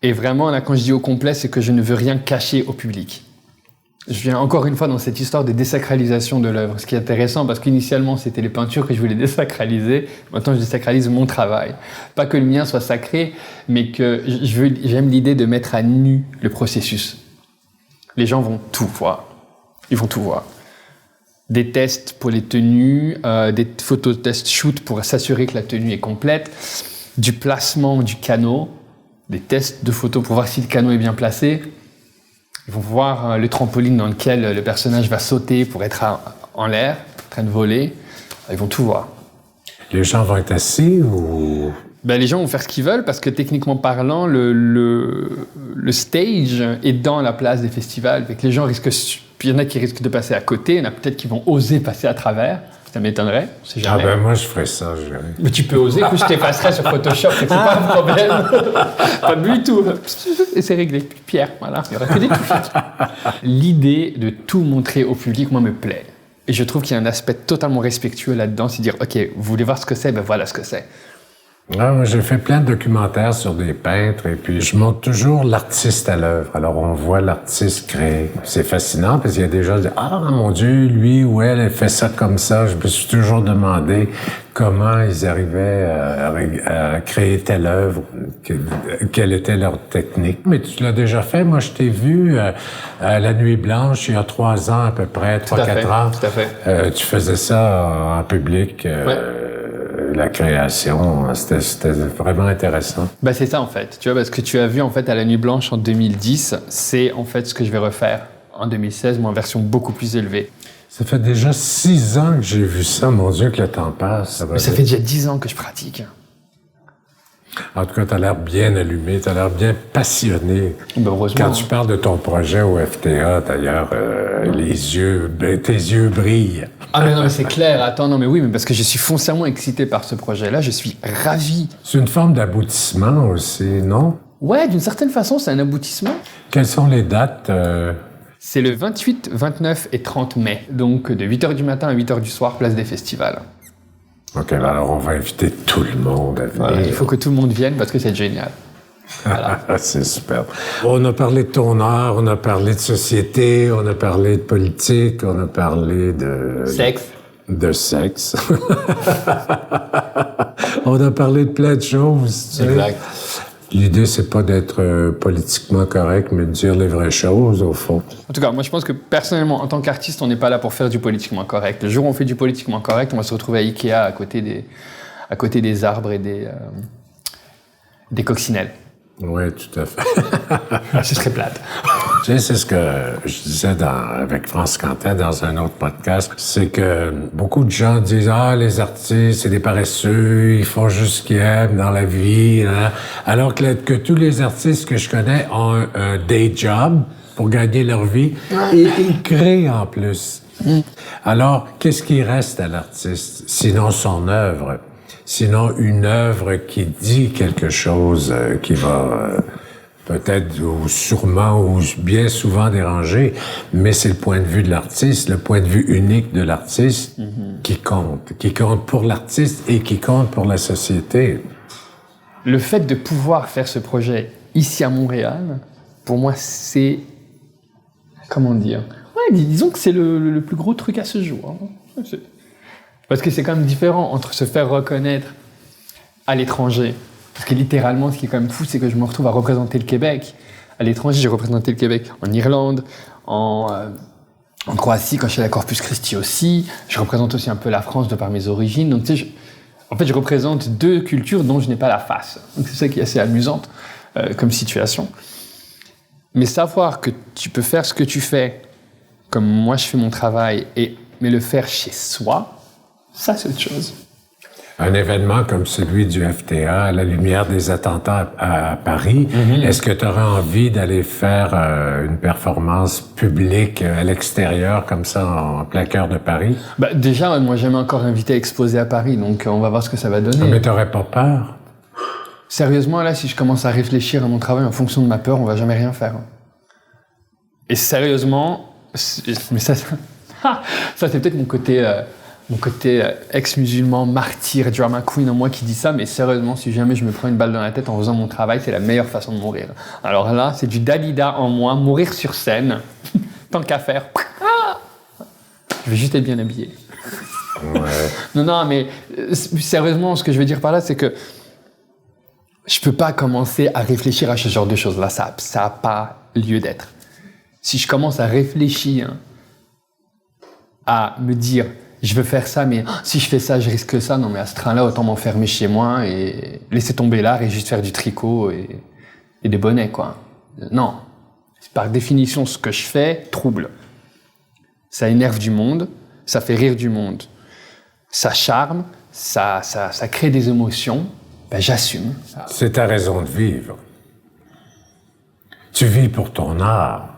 Et vraiment, là, quand je dis au complet, c'est que je ne veux rien cacher au public. Je viens encore une fois dans cette histoire de désacralisation de l'œuvre, ce qui est intéressant parce qu'initialement c'était les peintures que je voulais désacraliser, maintenant je désacralise mon travail. Pas que le mien soit sacré, mais que j'aime l'idée de mettre à nu le processus. Les gens vont tout voir, ils vont tout voir. Des tests pour les tenues, des photos test shoot pour s'assurer que la tenue est complète, du placement du canot, des tests de photos pour voir si le canot est bien placé. Ils vont voir le trampoline dans lequel le personnage va sauter pour être en l'air, en train de voler. Ils vont tout voir. Les gens vont être assis ou... Les gens vont faire ce qu'ils veulent parce que techniquement parlant, le stage est dans la place des festivals. Fait que les gens risquent... Il y en a qui risquent de passer à côté, il y en a peut-être qui vont oser passer à travers. Ça m'étonnerait, on sait jamais. Moi je ferais ça, je dirais. Mais tu peux oser, écoute, je t'effacerai sur Photoshop, c'est pas un problème. Pas du tout. Et c'est réglé. Pierre, voilà, il n'y aura que des touches. L'idée de tout montrer au public, moi, me plaît. Et je trouve qu'il y a un aspect totalement respectueux là-dedans, c'est dire, OK, vous voulez voir ce que c'est, voilà ce que c'est. Moi, j'ai fait plein de documentaires sur des peintres et puis je montre toujours l'artiste à l'œuvre. Alors, on voit l'artiste créer. C'est fascinant parce qu'il y a des gens qui disent « Ah, mon Dieu, lui ou elle fait ça comme ça. » Je me suis toujours demandé comment ils arrivaient à créer telle œuvre, quelle était leur technique. Mais tu l'as déjà fait. Moi, je t'ai vu à La Nuit Blanche il y a 3 ans à peu près, 3-4 ans. Tout à fait. Tu faisais ça en public. La création, c'était vraiment intéressant. C'est ça en fait, tu vois, parce que tu as vu en fait à La Nuit Blanche en 2010, c'est en fait ce que je vais refaire en 2016, mais en version beaucoup plus élevée. Ça fait déjà 6 ans que j'ai vu ça, mon Dieu, que le temps passe. Mais ça fait déjà 10 ans que je pratique. En tout cas, t'as l'air bien allumé, t'as l'air bien passionné. Heureusement. Quand tu parles de ton projet au FTA, d'ailleurs, tes yeux brillent. Ah mais non, mais c'est clair. Attends, non mais oui, mais parce que je suis foncièrement excité par ce projet-là, je suis ravi. C'est une forme d'aboutissement aussi, non? Ouais, d'une certaine façon, c'est un aboutissement. Quelles sont les dates? C'est le 28, 29 et 30 mai, donc de 8h du matin à 8h du soir, place des festivals. OK, alors on va inviter tout le monde à venir. Voilà, il faut que tout le monde vienne parce que c'est génial. Voilà. C'est super. On a parlé de ton art, on a parlé de société, on a parlé de politique, on a parlé de... Sexe. De sexe. On a parlé de plein de choses. Exact. L'idée, c'est pas d'être politiquement correct, mais de dire les vraies choses, au fond. En tout cas, moi, je pense que personnellement, en tant qu'artiste, on n'est pas là pour faire du politiquement correct. Le jour où on fait du politiquement correct, on va se retrouver à Ikea à côté des arbres et des coccinelles. Oui, tout à fait. Ce serait plate. Tu sais, c'est ce que je disais avec France Quentin dans un autre podcast, c'est que beaucoup de gens disent « Ah, les artistes, c'est des paresseux, ils font juste ce qu'ils aiment dans la vie. Hein. » Alors que tous les artistes que je connais ont un day job pour gagner leur vie et ils créent en plus. Alors, qu'est-ce qui reste à l'artiste, sinon son œuvre? Sinon une œuvre qui dit quelque chose qui va peut-être ou sûrement ou bien souvent déranger, mais c'est le point de vue de l'artiste, le point de vue unique de l'artiste qui compte pour l'artiste et qui compte pour la société. Le fait de pouvoir faire ce projet ici à Montréal, pour moi, c'est... Comment dire? Ouais, disons que c'est le plus gros truc à ce jour. Hein. Parce que c'est quand même différent entre se faire reconnaître à l'étranger. Parce que littéralement, ce qui est quand même fou, c'est que je me retrouve à représenter le Québec. À l'étranger, j'ai représenté le Québec en Irlande, en Croatie, quand je suis à la Corpus Christi aussi. Je représente aussi un peu la France de par mes origines. Donc, tu sais, en fait, je représente 2 cultures dont je n'ai pas la face. Donc, c'est ça qui est assez amusante comme situation. Mais savoir que tu peux faire ce que tu fais, comme moi je fais mon travail, mais le faire chez soi, ça, c'est autre chose. Un événement comme celui du FTA, à la lumière des attentats à Paris, est-ce que tu aurais envie d'aller faire une performance publique à l'extérieur, comme ça, en plein cœur de Paris? Déjà, moi, j'aime encore invité à exposer à Paris, donc on va voir ce que ça va donner. Mais tu n'aurais pas peur? Sérieusement, là, si je commence à réfléchir à mon travail en fonction de ma peur, on va jamais rien faire. Et sérieusement, mais ça c'est peut-être mon côté ex-musulman, martyr, drama queen en moi qui dit ça, mais sérieusement, si jamais je me prends une balle dans la tête en faisant mon travail, c'est la meilleure façon de mourir. Alors là, c'est du Dalida en moi, mourir sur scène, tant qu'à faire. Je vais juste être bien habillé. Ouais. Non, mais sérieusement, ce que je veux dire par là, c'est que je peux pas commencer à réfléchir à ce genre de choses-là. Ça n'a pas lieu d'être. Si je commence à réfléchir, à me dire, je veux faire ça, mais si je fais ça, je risque ça. Non, mais à ce train-là, autant m'enfermer chez moi et laisser tomber l'art et juste faire du tricot et des bonnets, quoi. Non. Par définition, ce que je fais trouble. Ça énerve du monde, ça fait rire du monde. Ça charme, ça crée des émotions. Ben, j'assume. C'est ta raison de vivre. Tu vis pour ton art.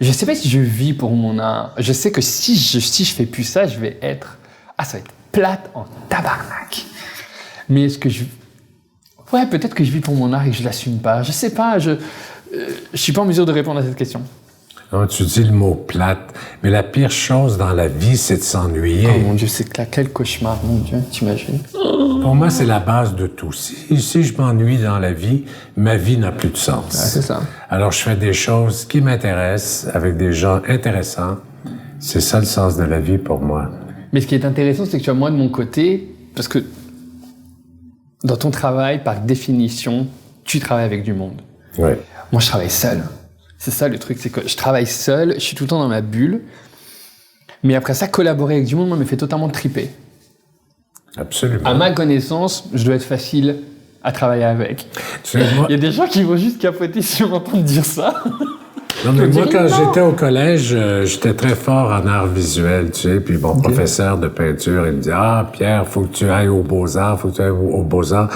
Je sais pas si je vis pour mon art. Je sais que si je fais plus ça, je vais être... ça va être plate en tabarnak. Mais est-ce que ouais, peut-être que je vis pour mon art et que je l'assume pas. Je sais pas, je suis pas en mesure de répondre à cette question. Non, tu dis le mot plate, mais la pire chose dans la vie, c'est de s'ennuyer. Oh mon Dieu, c'est quel cauchemar, mon Dieu, t'imagines? Pour moi, c'est la base de tout. Si je m'ennuie dans la vie, ma vie n'a plus de sens. Ouais, c'est ça. Alors, je fais des choses qui m'intéressent, avec des gens intéressants. C'est ça le sens de la vie pour moi. Mais ce qui est intéressant, c'est que tu vois, moi, de mon côté, parce que dans ton travail, par définition, tu travailles avec du monde. Oui. Moi, je travaille seul. C'est ça le truc, c'est que je travaille seul, je suis tout le temps dans ma bulle. Mais après ça, collaborer avec du monde, moi, me fait totalement triper. Absolument. À ma connaissance, je dois être facile à travailler avec. Il y a des gens qui vont juste capoter si on m'entend dire ça. Non, mais moi, quand j'étais au collège, j'étais très fort en art visuel, tu sais, puis mon professeur de peinture, il me dit « Ah, Pierre, faut que tu ailles aux Beaux-Arts, faut que tu ailles aux Beaux-Arts. »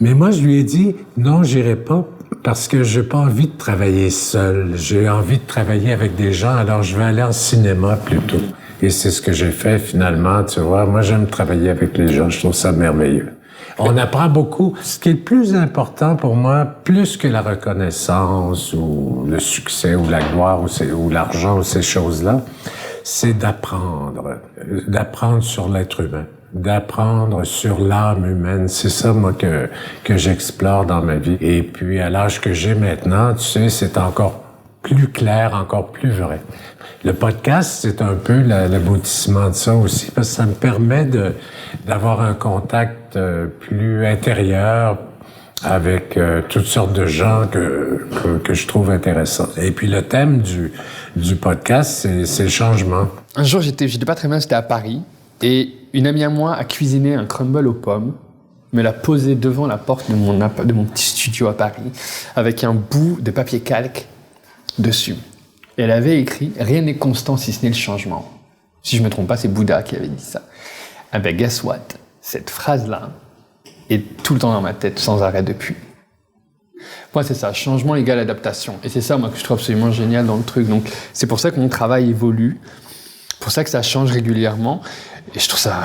Mais moi, je lui ai dit « Non, j'irai pas. » Parce que j'ai pas envie de travailler seul. J'ai envie de travailler avec des gens, alors je vais aller en cinéma plutôt. Et c'est ce que j'ai fait finalement, tu vois. Moi, j'aime travailler avec les gens, je trouve ça merveilleux. On apprend beaucoup. Ce qui est le plus important pour moi, plus que la reconnaissance ou le succès ou la gloire ou l'argent ou ces choses-là, c'est d'apprendre. D'apprendre sur l'être humain. D'apprendre sur l'âme humaine. C'est ça, moi, que j'explore dans ma vie. Et puis, à l'âge que j'ai maintenant, tu sais, c'est encore plus clair, encore plus vrai. Le podcast, c'est un peu l'aboutissement de ça aussi, parce que ça me permet d'avoir un contact plus intérieur avec toutes sortes de gens que je trouve intéressants. Et puis, le thème du podcast, c'est le changement. Un jour, j'étais pas très bien, j'étais à Paris, et une amie à moi a cuisiné un crumble aux pommes, me l'a posé devant la porte de mon petit studio à Paris, avec un bout de papier calque dessus. Et elle avait écrit « Rien n'est constant si ce n'est le changement ». Si je me trompe pas, c'est Bouddha qui avait dit ça. Ah ben, guess what? Cette phrase-là est tout le temps dans ma tête, sans arrêt depuis. Moi, c'est ça, changement égale adaptation. Et c'est ça, moi, que je trouve absolument génial dans le truc. Donc, c'est pour ça que mon travail évolue, pour ça que ça change régulièrement. Et je trouve ça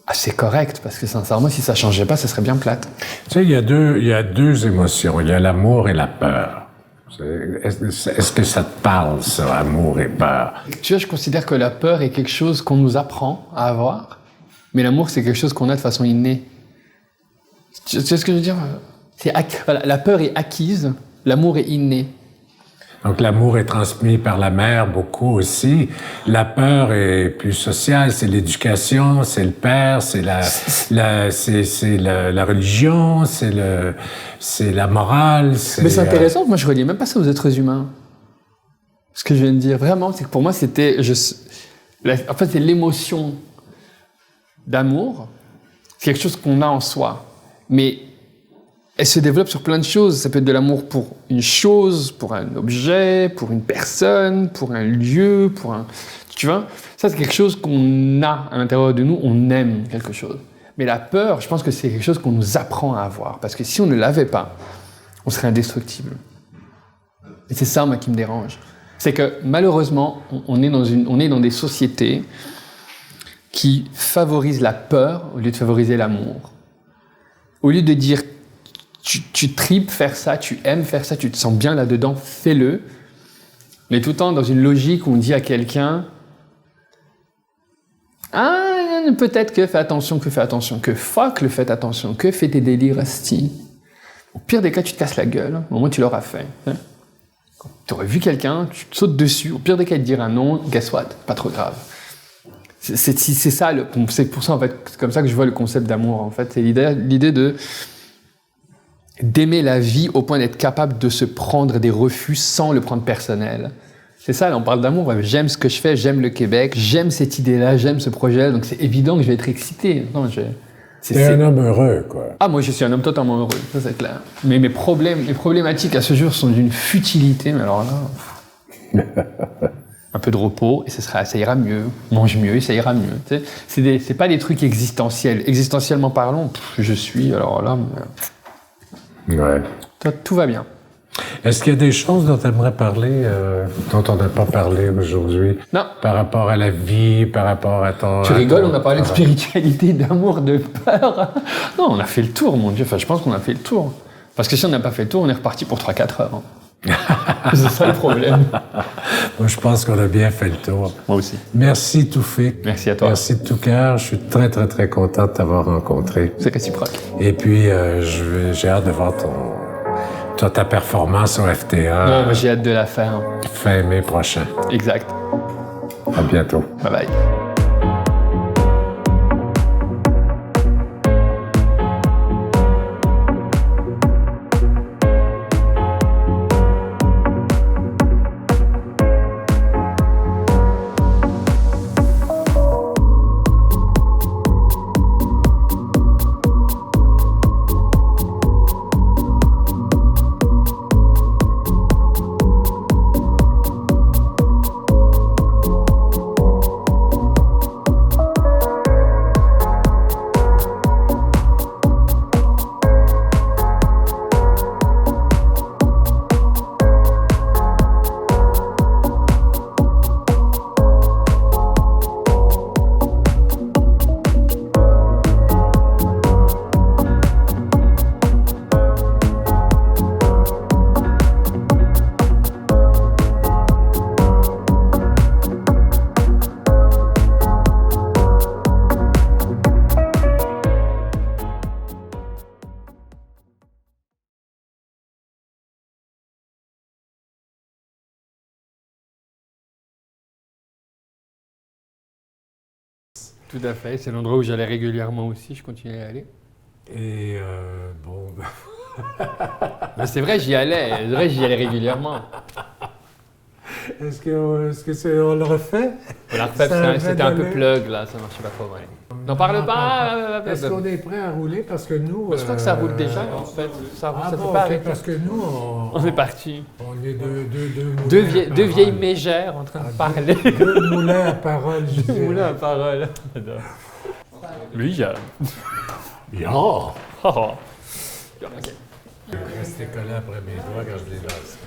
assez correct, parce que sincèrement, si ça changeait pas, ça serait bien plate. Tu sais, il y a deux émotions. Il y a l'amour et la peur. Est-ce que ça te parle, ça, amour et peur? Tu vois, je considère que la peur est quelque chose qu'on nous apprend à avoir, mais l'amour, c'est quelque chose qu'on a de façon innée. Tu sais ce que je veux dire? Voilà, la peur est acquise, l'amour est inné. Donc, l'amour est transmis par la mère beaucoup aussi. La peur est plus sociale, c'est l'éducation, c'est le père, c'est la religion, c'est la morale. Mais c'est intéressant, moi je reliais même pas ça aux êtres humains. Ce que je viens de dire, vraiment, c'est que pour moi c'était... En fait, c'est l'émotion d'amour, c'est quelque chose qu'on a en soi. Mais elle se développe sur plein de choses. Ça peut être de l'amour pour une chose, pour un objet, pour une personne, pour un lieu, Tu vois? Ça, c'est quelque chose qu'on a à l'intérieur de nous. On aime quelque chose. Mais la peur, je pense que c'est quelque chose qu'on nous apprend à avoir. Parce que si on ne l'avait pas, on serait indestructible. Et c'est ça, moi, qui me dérange. C'est que, malheureusement, on est dans des sociétés qui favorisent la peur au lieu de favoriser l'amour. Au lieu de dire tu tripes faire ça, tu aimes faire ça, tu te sens bien là-dedans, fais-le. Mais tout le temps dans une logique où on dit à quelqu'un ah, peut-être que fais attention, que fuck le faites attention, que fais tes délires asti. Au pire des cas, tu te casses la gueule, au moins tu l'auras fait. Tu aurais vu quelqu'un, tu te sautes dessus, au pire des cas, il te dira non, guess what, pas trop grave. C'est ça, c'est pour ça en fait, c'est comme ça que je vois le concept d'amour en fait, c'est l'idée d'aimer la vie au point d'être capable de se prendre des refus sans le prendre personnel. C'est ça, là, on parle d'amour, ouais, j'aime ce que je fais, j'aime le Québec, j'aime cette idée-là, j'aime ce projet-là, donc c'est évident que je vais être excité. T'es un homme heureux, quoi. Ah, moi je suis un homme totalement heureux, ça c'est clair. Mais mes problématiques à ce jour sont d'une futilité, mais alors là... un peu de repos, et ça ira mieux. Mange mieux, et ça ira mieux. Tu sais, c'est pas des trucs existentiels. Existentiellement parlant, je suis, alors là... Ouais. Tout va bien. Est-ce qu'il y a des choses dont tu aimerais parler, dont on n'a pas parlé aujourd'hui? Non. Par rapport à la vie, par rapport à ton... Tu rigoles, on a parlé de spiritualité, d'amour, de peur. Non, on a fait le tour, mon Dieu. Enfin, je pense qu'on a fait le tour. Parce que si on n'a pas fait le tour, on est reparti pour 3-4 heures. C'est ça le problème. Moi, je pense qu'on a bien fait le tour. Moi aussi. Merci, Toufik. Merci à toi. Merci de tout cœur. Je suis très, très, très content de t'avoir rencontré. C'est réciproque. Et puis, j'ai hâte de voir ta performance au FTA. Non, moi, j'ai hâte de la faire. Fin mai prochain. Exact. À bientôt. Bye bye. Tout à fait, c'est l'endroit où j'allais régulièrement aussi, je continuais à aller. Et bon... Mais c'est vrai, j'y allais régulièrement. Est-ce qu'on le refait? On l'a refait, c'était un peu plug là, ça marchait pas trop mal. N'en parle pas! Est-ce qu'on est prêt à rouler? Parce que nous... Je crois que ça roule déjà en fait. Ça Ah fait bon, pas ok, arrêter. parce que nous, On est parti. on est Deux vieilles mégères en train de parler. Deux moulins à parole, je Deux dirais. moulins à parole. Lui, il y a... Bien! Oh. Je vais rester collé après mes doigts quand je les lance.